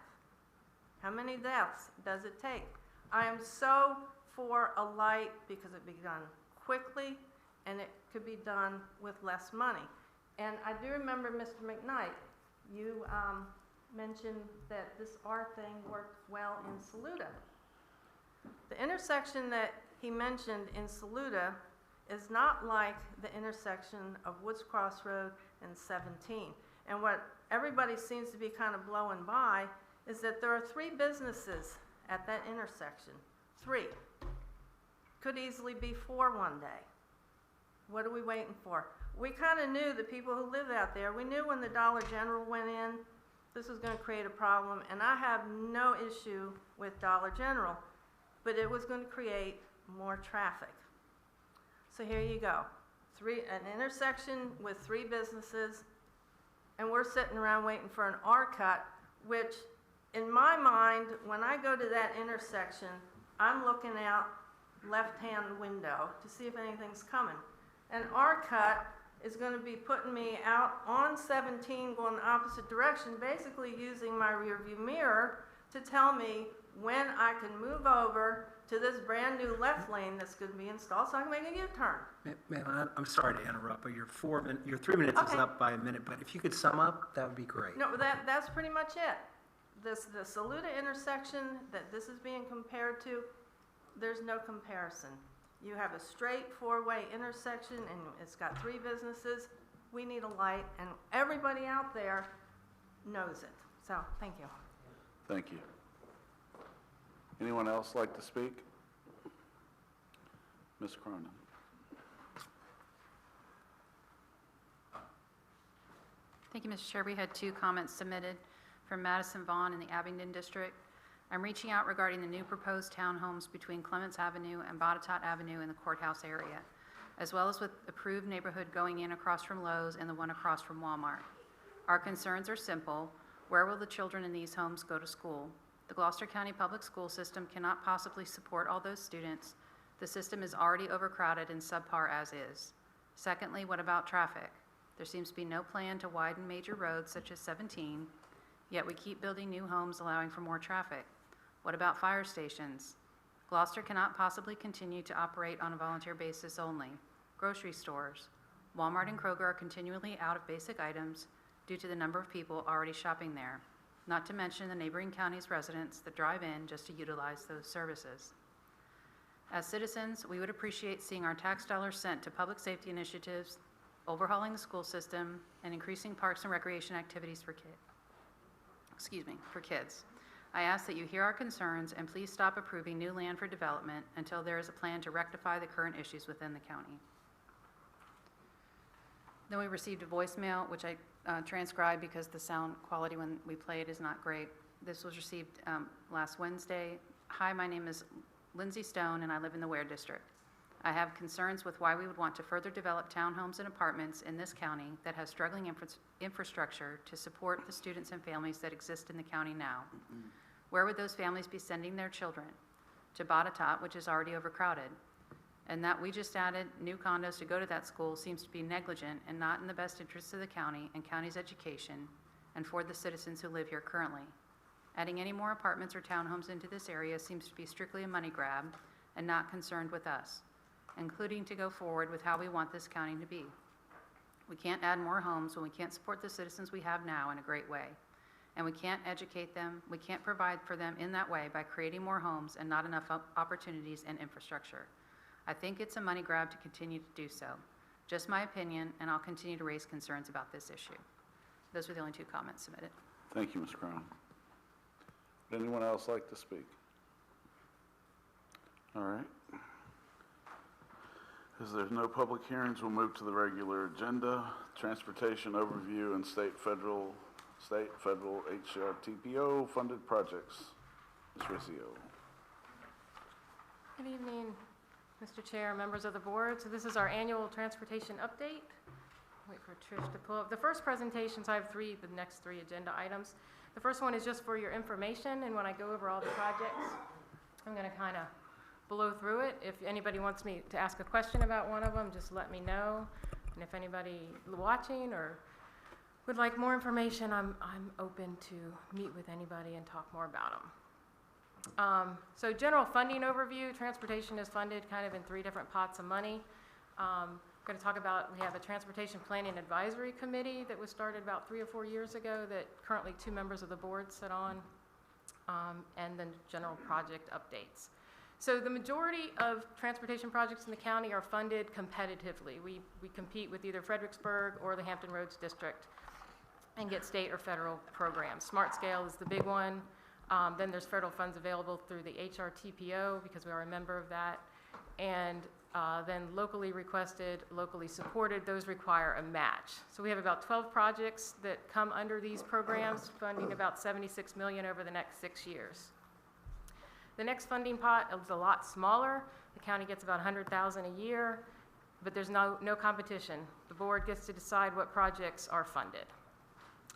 How many deaths does it take? I am so for a light because it be done quickly and it could be done with less money. And I do remember, Mr. McKnight, you mentioned that this R thing worked well in Saluda. The intersection that he mentioned in Saluda is not like the intersection of Woods Cross Road and 17. And what everybody seems to be kind of blowing by is that there are 3 businesses at that intersection. 3. Could easily be 4 one day. What are we waiting for? We kind of knew the people who live out there. We knew when the Dollar General went in, this was going to create a problem. And I have no issue with Dollar General, but it was going to create more traffic. So here you go. An intersection with 3 businesses, and we're sitting around waiting for an R cut, which in my mind, when I go to that intersection, I'm looking out left-hand window to see if anything's coming. An R cut is going to be putting me out on 17 going the opposite direction, basically using my rear view mirror to tell me when I can move over to this brand new left lane that's going to be installed so I can make a U-turn. Ma'am, I'm sorry to interrupt, but your 3 minutes is up by a minute, but if you could sum up, that would be great. No, that's pretty much it. The Saluda intersection that this is being compared to, there's no comparison. You have a straight 4-way intersection and it's got 3 businesses. We need a light, and everybody out there knows it. So, thank you. Thank you. Anyone else like to speak? Ms. Cronin. Thank you, Mr. Chair. We had 2 comments submitted from Madison Vaughn in the Abingdon district. I'm reaching out regarding the new proposed townhomes between Clements Avenue and Botetourt Avenue in the courthouse area, as well as with approved neighborhood going in across from Lowe's and the one across from Walmart. Our concerns are simple. Where will the children in these homes go to school? The Gloucester County Public School System cannot possibly support all those students. The system is already overcrowded and subpar as is. Secondly, what about traffic? There seems to be no plan to widen major roads such as 17, yet we keep building new homes allowing for more traffic. What about fire stations? Gloucester cannot possibly continue to operate on a volunteer basis only. Grocery stores. Walmart and Kroger are continually out of basic items due to the number of people already shopping there, not to mention the neighboring county's residents that drive in just to utilize those services. As citizens, we would appreciate seeing our tax dollars sent to public safety initiatives, overhauling the school system, and increasing parks and recreation activities for kids. for kids. I ask that you hear our concerns and please stop approving new land for development until there is a plan to rectify the current issues within the county. Then we received a voicemail, which I transcribed because the sound quality when we play it is not great. This was received last Wednesday. Hi, my name is Lindsay Stone and I live in the Ware district. I have concerns with why we would want to further develop townhomes and apartments in this county that has struggling infrastructure to support the students and families that exist in the county now. Where would those families be sending their children? To Botetourt, which is already overcrowded. And that we just added new condos to go to that school seems to be negligent and not in the best interests of the county and county's education and for the citizens who live here currently. Adding any more apartments or townhomes into this area seems to be strictly a money grab and not concerned with us, including to go forward with how we want this county to be. We can't add more homes when we can't support the citizens we have now in a great way. And we can't educate them, we can't provide for them in that way by creating more homes and not enough opportunities and infrastructure. I think it's a money grab to continue to do so. Just my opinion, and I'll continue to raise concerns about this issue. Those were the only 2 comments submitted. Thank you, Ms. Crown. Would anyone else like to speak? All right. As there's no public hearings, we'll move to the regular agenda. Transportation overview and state, federal HRTPO funded projects. Ms. Riccio. Good evening, Mr. Chair, members of the board. So this is our annual transportation update. Wait for Trish to pull up. The first presentations, I have the next 3 agenda items. The first one is just for your information, and when I go over all the projects, I'm going to kind of blow through it. If anybody wants me to ask a question about one of them, just let me know. And if anybody watching or would like more information, I'm open to meet with anybody and talk more about them. So general funding overview, transportation is funded kind of in 3 different pots of money. I'm going to talk about, we have a Transportation Planning Advisory Committee that was started about 3 or 4 years ago that currently 2 members of the board sit on, and then general project updates. So the majority of transportation projects in the county are funded competitively. We compete with either Fredericksburg or the Hampton Roads District and get state or federal programs. Smart Scale is the big one. Then there's federal funds available through the HRTPO because we are a member of that. And then locally requested, locally supported, those require a match. So we have about 12 projects that come under these programs, funding about $76 million over the next 6 years. The next funding pot is a lot smaller. The county gets about $100,000 a year, but there's no competition. The board gets to decide what projects are funded.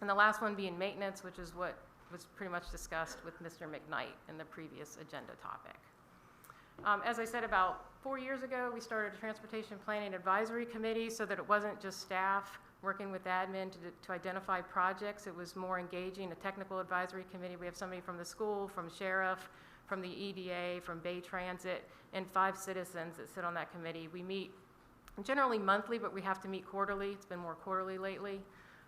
And the last one being maintenance, which is what was pretty much discussed with Mr. McKnight in the previous agenda topic. As I said, about 4 years ago, we started a Transportation Planning Advisory Committee so that it wasn't just staff working with admin to identify projects. It was more engaging, a technical advisory committee. We have somebody from the school, from sheriff, from the EDA, from Bay Transit, and 5 citizens that sit on that committee. We meet generally monthly, but we have to meet quarterly. It's been more quarterly lately.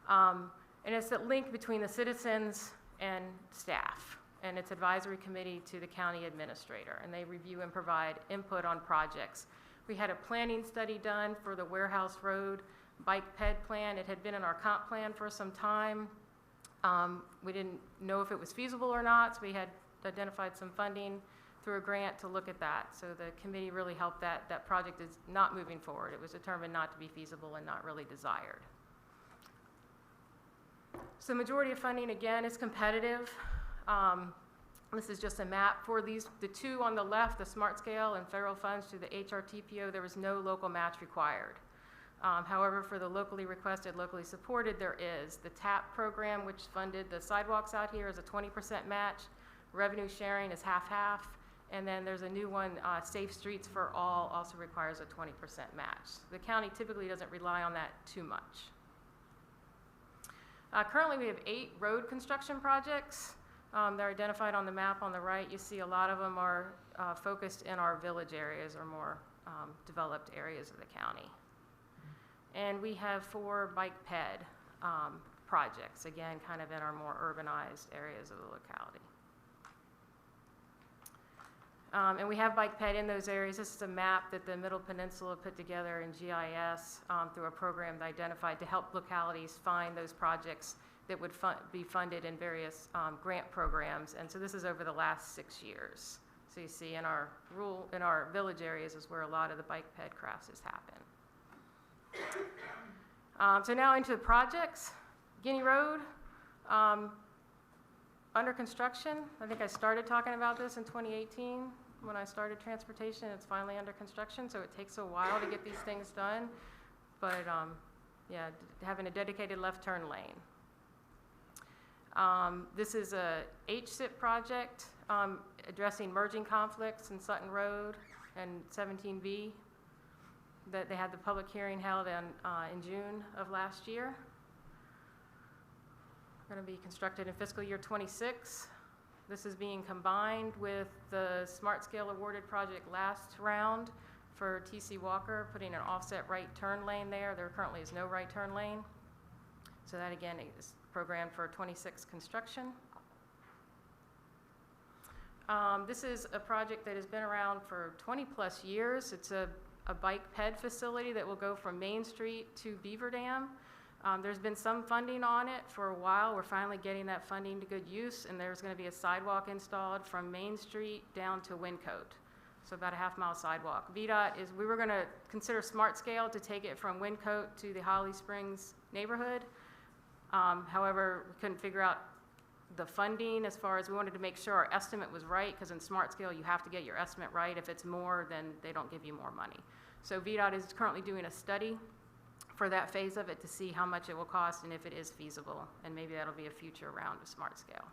And it's that link between the citizens and staff, and it's advisory committee to the county administrator, and they review and provide input on projects. We had a planning study done for the Warehouse Road bike ped plan. It had been in our comp plan for some time. We didn't know if it was feasible or not, so we had identified some funding through a grant to look at that. So the committee really helped that project is not moving forward. It was determined not to be feasible and not really desired. So the majority of funding, again, is competitive. This is just a map for the 2 on the left, the Smart Scale and federal funds to the HRTPO. There was no local match required. However, for the locally requested, locally supported, there is. The TAP program, which funded the sidewalks out here, is a 20% match. Revenue sharing is half-half. And then there's a new one, Safe Streets for All, also requires a 20% match. The county typically doesn't rely on that too much. Currently, we have 8 road construction projects. They're identified on the map on the right. You see a lot of them are focused in our village areas or more developed areas of the county. And we have 4 bike ped projects, again, kind of in our more urbanized areas of the locality. And we have bike ped in those areas. This is a map that the Middle Peninsula put together in GIS through a program they identified to help localities find those projects that would be funded in various grant programs. And so this is over the last 6 years. So you see in our village areas is where a lot of the bike ped crashes happen. So now into the projects. Guinea Road, under construction. I think I started talking about this in 2018 when I started transportation. It's finally under construction, so it takes a while to get these things done. But yeah, having a dedicated left turn lane. This is a HSIP project addressing merging conflicts in Sutton Road and 17B that they had the public hearing held in June of last year. Going to be constructed in fiscal year 26. This is being combined with the Smart Scale awarded project last round for TC Walker, putting an offset right turn lane there. There currently is no right turn lane. So that again is programmed for 26 construction. This is a project that has been around for 20 plus years. It's a bike ped facility that will go from Main Street to Beaver Dam. There's been some funding on it for a while. We're finally getting that funding to good use, and there's going to be a sidewalk installed from Main Street down to Wyncote. So about a half-mile sidewalk. VDOT is, we were going to consider Smart Scale to take it from Wyncote to the Holly Springs neighborhood. However, we couldn't figure out the funding as far as we wanted to make sure our estimate was right, because in Smart Scale you have to get your estimate right. If it's more, then they don't give you more money. So VDOT is currently doing a study for that phase of it to see how much it will cost and if it is feasible, and maybe that'll be a future round of Smart Scale.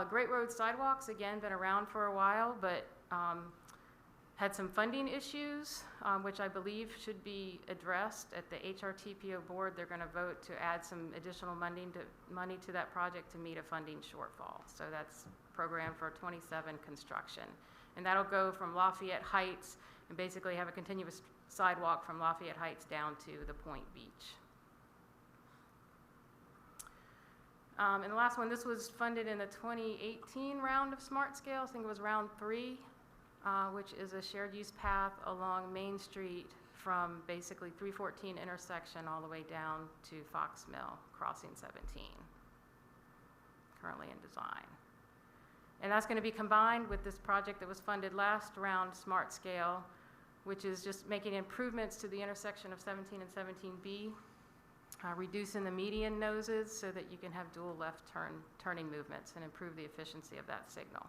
Great Road Sidewalks, again, been around for a while, but had some funding issues, which I believe should be addressed at the HRTPO board. They're going to vote to add some additional money to that project to meet a funding shortfall. So that's programmed for 27 construction. And that'll go from Lafayette Heights and basically have a continuous sidewalk from Lafayette Heights down to the Point Beach. And the last one, this was funded in the 2018 round of Smart Scale. I think it was round 3, which is a shared use path along Main Street from basically 314 intersection all the way down to Fox Mill, crossing 17. Currently in design. And that's going to be combined with this project that was funded last round, Smart Scale, which is just making improvements to the intersection of 17 and 17B, reducing the median noses so that you can have dual left turning movements and improve the efficiency of that signal.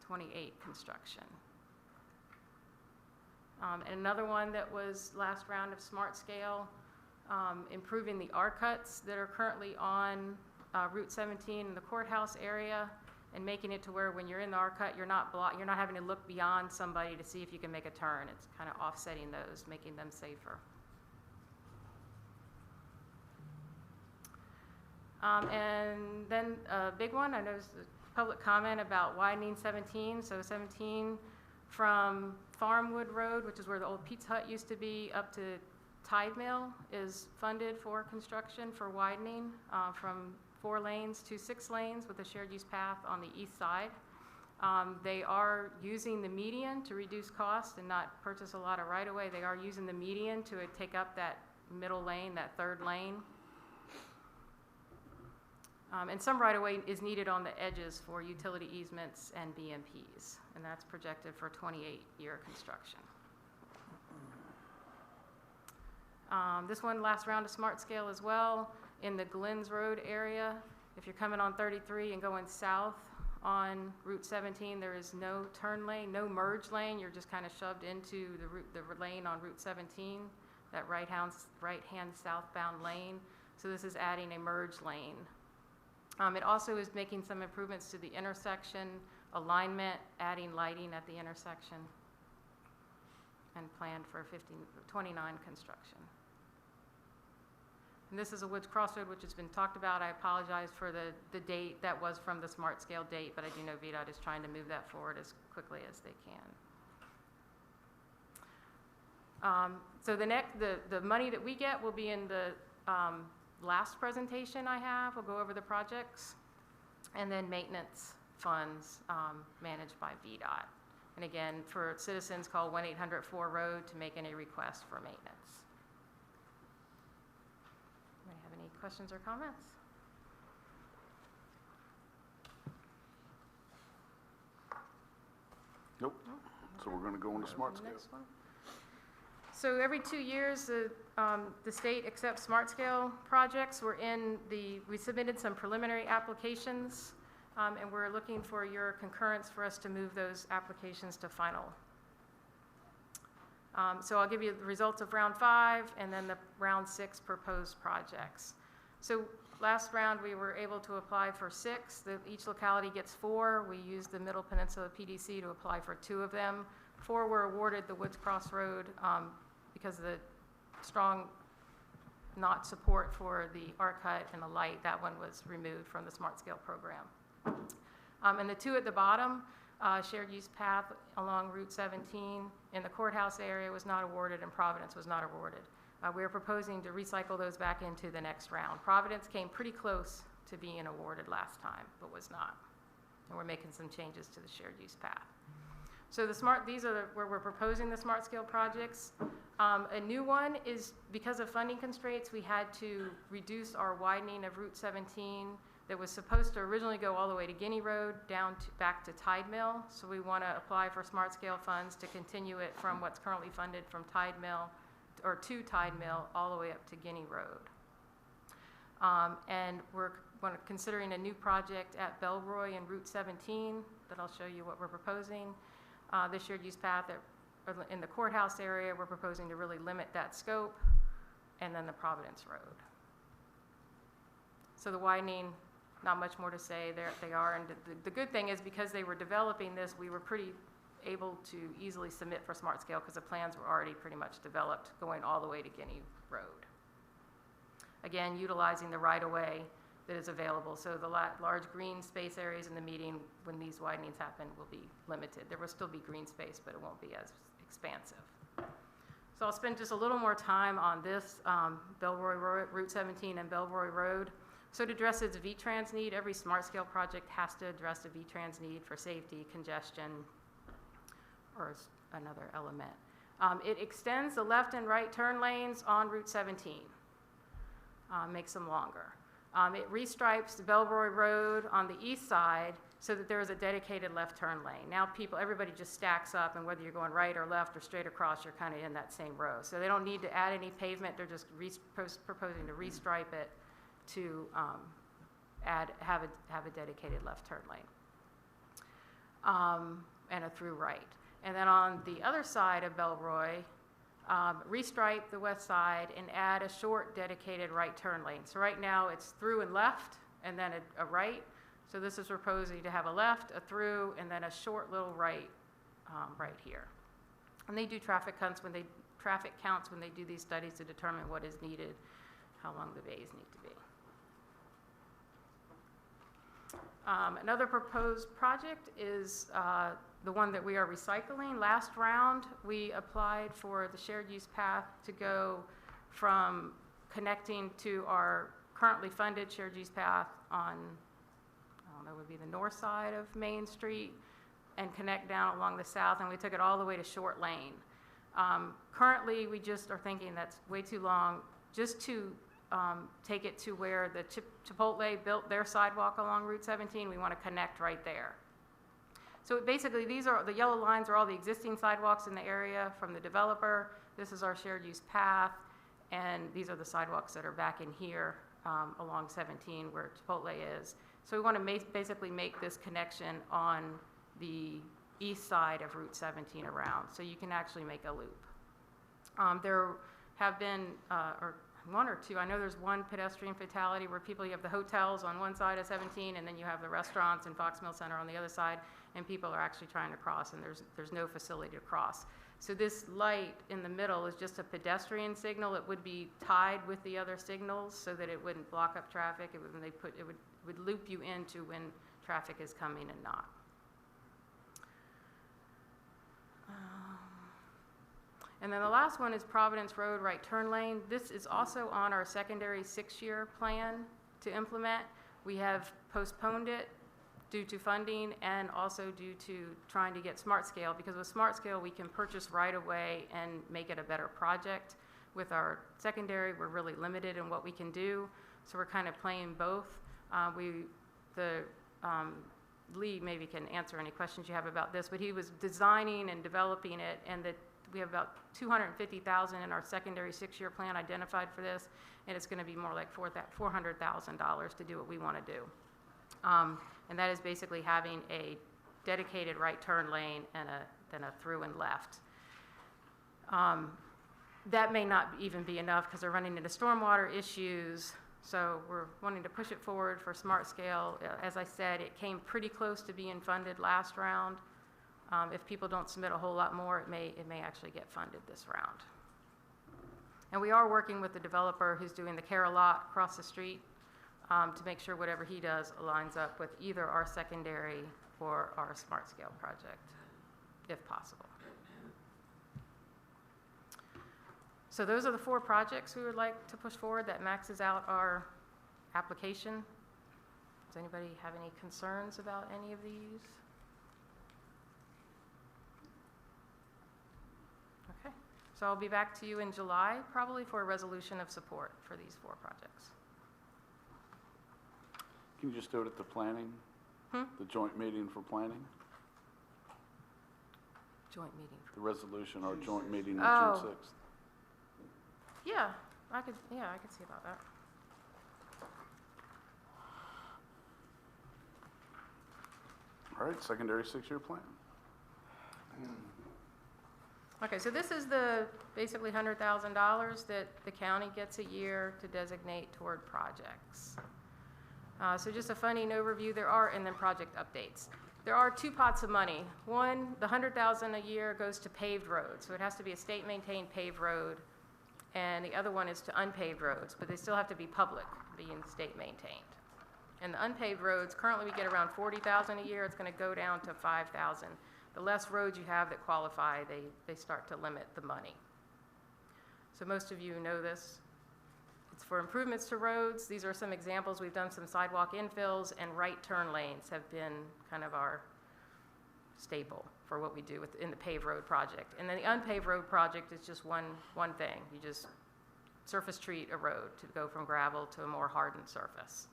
28 construction. And another one that was last round of Smart Scale, improving the R-cuts that are currently on Route 17 in the courthouse area, and making it to where when you're in the R-cut, you're not having to look beyond somebody to see if you can make a turn. It's kind of offsetting those, making them safer. And then a big one, I noticed the public comment about widening 17. So 17 from Farmwood Road, which is where the old Pizza Hut used to be, up to Tide Mill is funded for construction for widening from 4 lanes to 6 lanes with a shared use path on the east side. They are using the median to reduce cost and not purchase a lot of right-of-way. They are using the median to take up that middle lane, that 3rd lane. And some right-of-way is needed on the edges for utility easements and BMPs, and that's projected for 28-year construction. This one, last round of Smart Scale as well, in the Glens Road area. If you're coming on 33 and going south on Route 17, there is no turn lane, no merge lane. You're just kind of shoved into the lane on Route 17, that right-hand southbound lane. So this is adding a merge lane. It also is making some improvements to the intersection alignment, adding lighting at the intersection, and planned for 29 construction. And this is a Woods Crossroad, which has been talked about. I apologize for the date. That was from the Smart Scale date, but I do know VDOT is trying to move that forward as quickly as they can. So the money that we get will be in the last presentation I have. We'll go over the projects, and then maintenance funds managed by VDOT. And again, for citizens, call 1-800-4-ROAD to make any request for maintenance. Anybody questions or comments? Nope. So we're gonna go on to smart scale. Next one. So every 2 years, the state accepts smart scale projects. We submitted some preliminary applications, and we're looking for your concurrence for us to move those applications to final. So I'll give you the results of round 5 and then the round 6 proposed projects. So last round, we were able to apply for 6. Each locality gets 4. We used the Middle Peninsula PDC to apply for 2 of them. 4 were awarded the Woods Cross Road because of the strong not support for the arc cut and the light. That one was removed from the smart scale program. And the 2 at the bottom, shared use path along Route 17 in the courthouse area was not awarded, and Providence was not awarded. We are proposing to recycle those back into the next round. Providence came pretty close to being awarded last time, but was not. And we're making some changes to the shared use path. So these are where we're proposing the smart scale projects. A new one is because of funding constraints, we had to reduce our widening of Route 17 that was supposed to originally go all the way to Guinea Road back to Tide Mill. So we want to apply for smart scale funds to continue it from what's currently funded from Tide Mill or to Tide Mill all the way up to Guinea Road. And we're considering a new project at Belroy and Route 17 that I'll show you what we're proposing. The shared use path in the courthouse area, we're proposing to really limit that scope, and then the Providence Road. So the widening, not much more to say. They are, and the good thing is because they were developing this, we were pretty able to easily submit for smart scale because the plans were already pretty much developed going all the way to Guinea Road. Again, utilizing the right-of-way that is available. So the large green space areas in the median, when these widenings happen, will be limited. There will still be green space, but it won't be as expansive. So I'll spend just a little more time on this, Belroy Route 17 and Belroy Road. So to address its V-Trans need, every smart scale project has to address a V-Trans need for safety, congestion, or another element. It extends the left and right turn lanes on Route 17, makes them longer. It restripes the Belroy Road on the east side so that there is a dedicated left turn lane. Now everybody just stacks up, and whether you're going right or left or straight across, you're kind of in that same row. So they don't need to add any pavement, they're just proposing to restripe it to have a dedicated left turn lane and a through right. And then on the other side of Belroy, restripe the west side and add a short dedicated right turn lane. So right now it's through and left and then a right. So this is proposing to have a left, a through, and then a short little right right here. And they do traffic counts when they do these studies to determine what is needed, how long the bays need to be. Another proposed project is the one that we are recycling. Last round, we applied for the shared use path to go from connecting to our currently funded shared use path on, would be the north side of Main Street, and connect down along the south, and we took it all the way to Short Lane. Currently, we just are thinking that's way too long just to take it to where the Chipotle built their sidewalk along Route 17. We want to connect right there. So basically, the yellow lines are all the existing sidewalks in the area from the developer. This is our shared use path, and these are the sidewalks that are back in here along 17 where Chipotle is. So we want to basically make this connection on the east side of Route 17 around, so you can actually make a loop. There have been, or one or two, I know there's one pedestrian fatality where you have the hotels on one side of 17, and then you have the restaurants and Fox Mill Center on the other side, and people are actually trying to cross, and there's no facility to cross. So this light in the middle is just a pedestrian signal. It would be tied with the other signals so that it wouldn't block up traffic. It would loop you into when traffic is coming and not. And then the last one is Providence Road right turn lane. This is also on our secondary 6-year plan to implement. We have postponed it due to funding and also due to trying to get smart scale, because with smart scale we can purchase right away and make it a better project. With our secondary, we're really limited in what we can do. So we're kind of playing both. Lee maybe can answer any questions you have about this, but he was designing and developing it, and that we have about $250,000 in our secondary 6-year plan identified for this, and it's going to be more like $400,000 to do what we want to do. And that is basically having a dedicated right turn lane and then a through and left. That may not even be enough because they're running into stormwater issues. So we're wanting to push it forward for smart scale. As I said, it came pretty close to being funded last round. If people don't submit a whole lot more, it may actually get funded this round. And we are working with the developer who's doing the Cara lot across the street to make sure whatever he does aligns up with either our secondary or our smart scale project, if possible. So those are the 4 projects we would like to push forward. That maxes out our application. Does anybody have any concerns about any of these? Okay, so I'll be back to you in July, probably for a resolution of support for these 4 projects. Can you just do it at the planning? The joint meeting for planning? Joint meeting. The resolution or joint meeting on June 6th? Yeah, I could see about that. All right, secondary 6-year plan. Okay, so this is basically $100,000 that the county gets a year to designate toward projects. So just a funding overview, and then project updates. There are 2 pots of money. One, the $100,000 a year goes to paved roads, so it has to be a state-maintained paved road, and the other one is to unpaved roads, but they still have to be public, being state-maintained. And the unpaved roads, currently we get around $40,000 a year. It's going to go down to $5,000. The less roads you have that qualify, they start to limit the money. So most of you know this. It's for improvements to roads. These are some examples. We've done some sidewalk infills, and right turn lanes have been kind of our staple for what we do in the paved road project. And then the unpaved road project is just one thing. You just surface treat a road to go from gravel to a more hardened surface.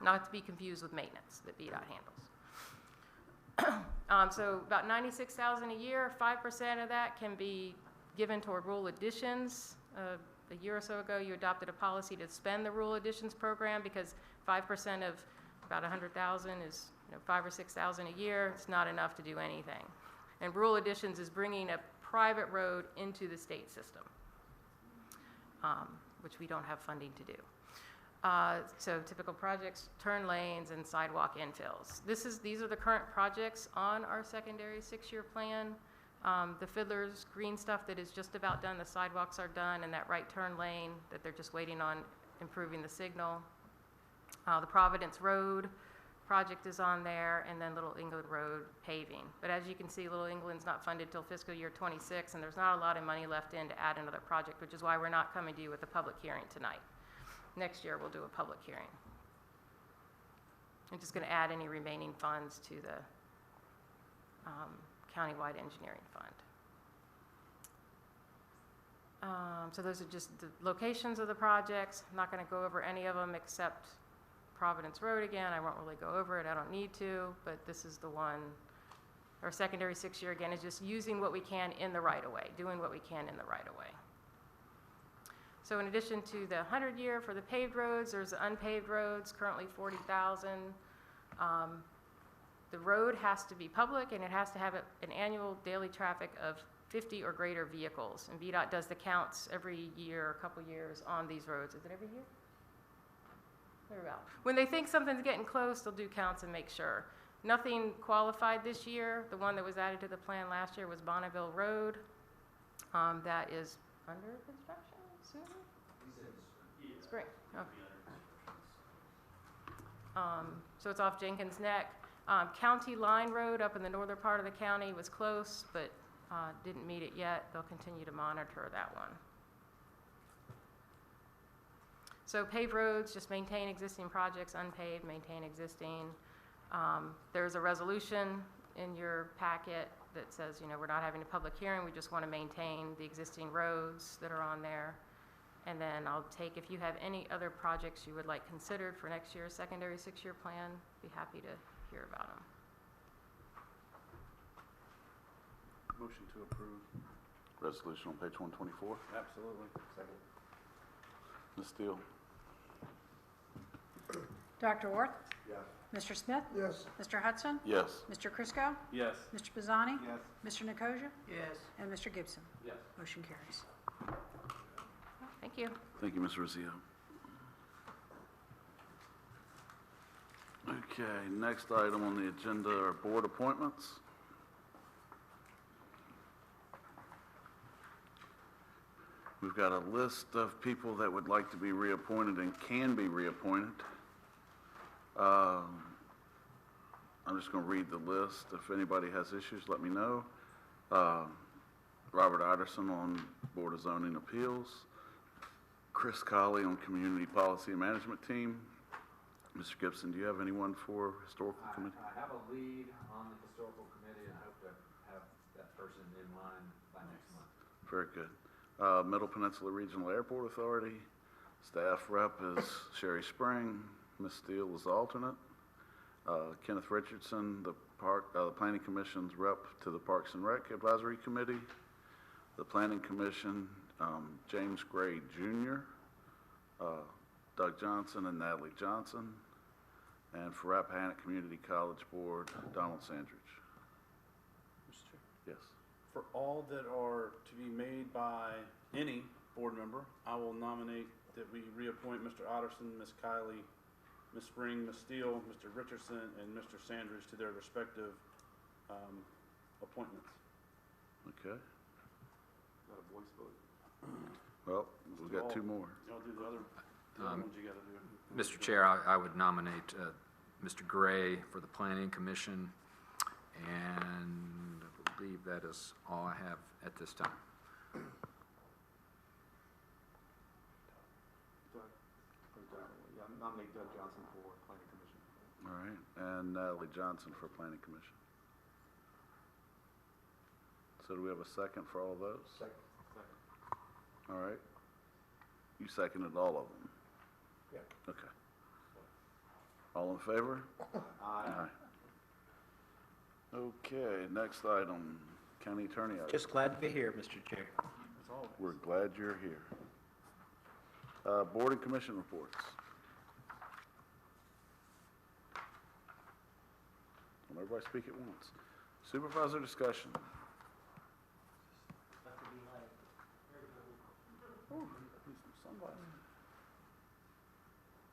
Not to be confused with maintenance that VDOT handles. So about $96,000 a year, 5% of that can be given toward rural additions. A year or so ago, you adopted a policy to spend the rural additions program because 5% of about $100,000 is $5,000 or $6,000 a year. It's not enough to do anything. And rural additions is bringing a private road into the state system, which we don't have funding to do. So typical projects, turn lanes and sidewalk infills. These are the current projects on our secondary 6-year plan. The Fiddler's green stuff that is just about done, the sidewalks are done, and that right turn lane that they're just waiting on improving the signal. The Providence Road project is on there, and then Little England Road paving. But as you can see, Little England's not funded till fiscal year 26, and there's not a lot of money left in to add another project, which is why we're not coming to you with a public hearing tonight. Next year, we'll do a public hearing. I'm just going to add any remaining funds to the countywide engineering fund. So those are just the locations of the projects. I'm not going to go over any of them except Providence Road again. I won't really go over it. I don't need to, but this is the one. Our secondary 6-year again is just using what we can in the right-of-way, doing what we can in the right-of-way. So in addition to the 100-year for the paved roads, there's the unpaved roads, currently $40,000. The road has to be public, and it has to have an annual daily traffic of 50 or greater vehicles. And VDOT does the counts every year, a couple years on these roads. Is it every year? Thereabout. When they think something's getting close, they'll do counts and make sure. Nothing qualified this year. The one that was added to the plan last year was Bonneville Road. That is under construction soon? Spring. Oh. So it's off Jenkins Neck. County Line Road up in the northern part of the county was close, but didn't meet it yet. They'll continue to monitor that one. So paved roads, just maintain existing projects. Unpaved, maintain existing. There's a resolution in your packet that says, we're not having a public hearing. We just want to maintain the existing roads that are on there. And then I'll take, if you have any other projects you would like considered for next year's secondary 6-year plan, be happy to hear about them. Motion to approve. Resolution on page 124. Absolutely. Second. Ms. Steele? Dr. Orth? Yes. Mr. Smith? Yes. Mr. Hutson? Yes. Mr. Chriscoe? Yes. Mr. Bazzani? Yes. Mr. Nicosia? Yes. And Mr. Gibson? Yes. Motion carries. Thank you. Thank you, Ms. Rizio. Okay, next item on the agenda are board appointments. We've got a list of people that would like to be reappointed and can be reappointed. I'm just going to read the list. If anybody has issues, let me know. Robert Iderson on Board of Zoning Appeals. Chris Colley on Community Policy and Management Team. Mr. Gibson, do you have anyone for Historical Committee? I have a lead on the historical committee, and I hope to have that person in line by next month. Very good. Middle Peninsula Regional Airport Authority. Staff rep is Sherry Spring. Ms. Steele is alternate. Kenneth Richardson, the Planning Commission's rep to the Parks and Rec Advisory Committee. The Planning Commission, James Gray Jr., Doug Johnson and Natalie Johnson. And for Rappahannock Community College Board, Donald Sandridge. Mr. Chair. Yes. For all that are to be made by any board member, I will nominate that we reappoint Mr. Otterson, Ms. Kiley, Ms. Spring, Ms. Steele, Mr. Richardson, and Mr. Sandridge to their respective appointments. Okay. Not a voice vote. Well, we've got two more. Y'all do the other ones you gotta do. Mr. Chair, I would nominate Mr. Gray for the Planning Commission, and I believe that is all I have at this time. Nominate Doug Johnson for Planning Commission. All right, and Natalie Johnson for Planning Commission. So do we have a second for all those? Second. All right. You seconded all of them? Yeah. Okay. All in favor? Aye. Okay, next item, County Attorney. Just glad to be here, Mr. Chair. As always. We're glad you're here. Board and commission reports. Don't everybody speak at once. Supervisor discussion.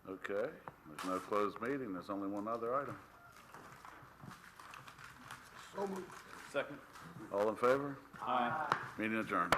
Okay, there's no closed meeting. There's only one other item. So moved. Second. All in favor? Aye. Meeting adjourned.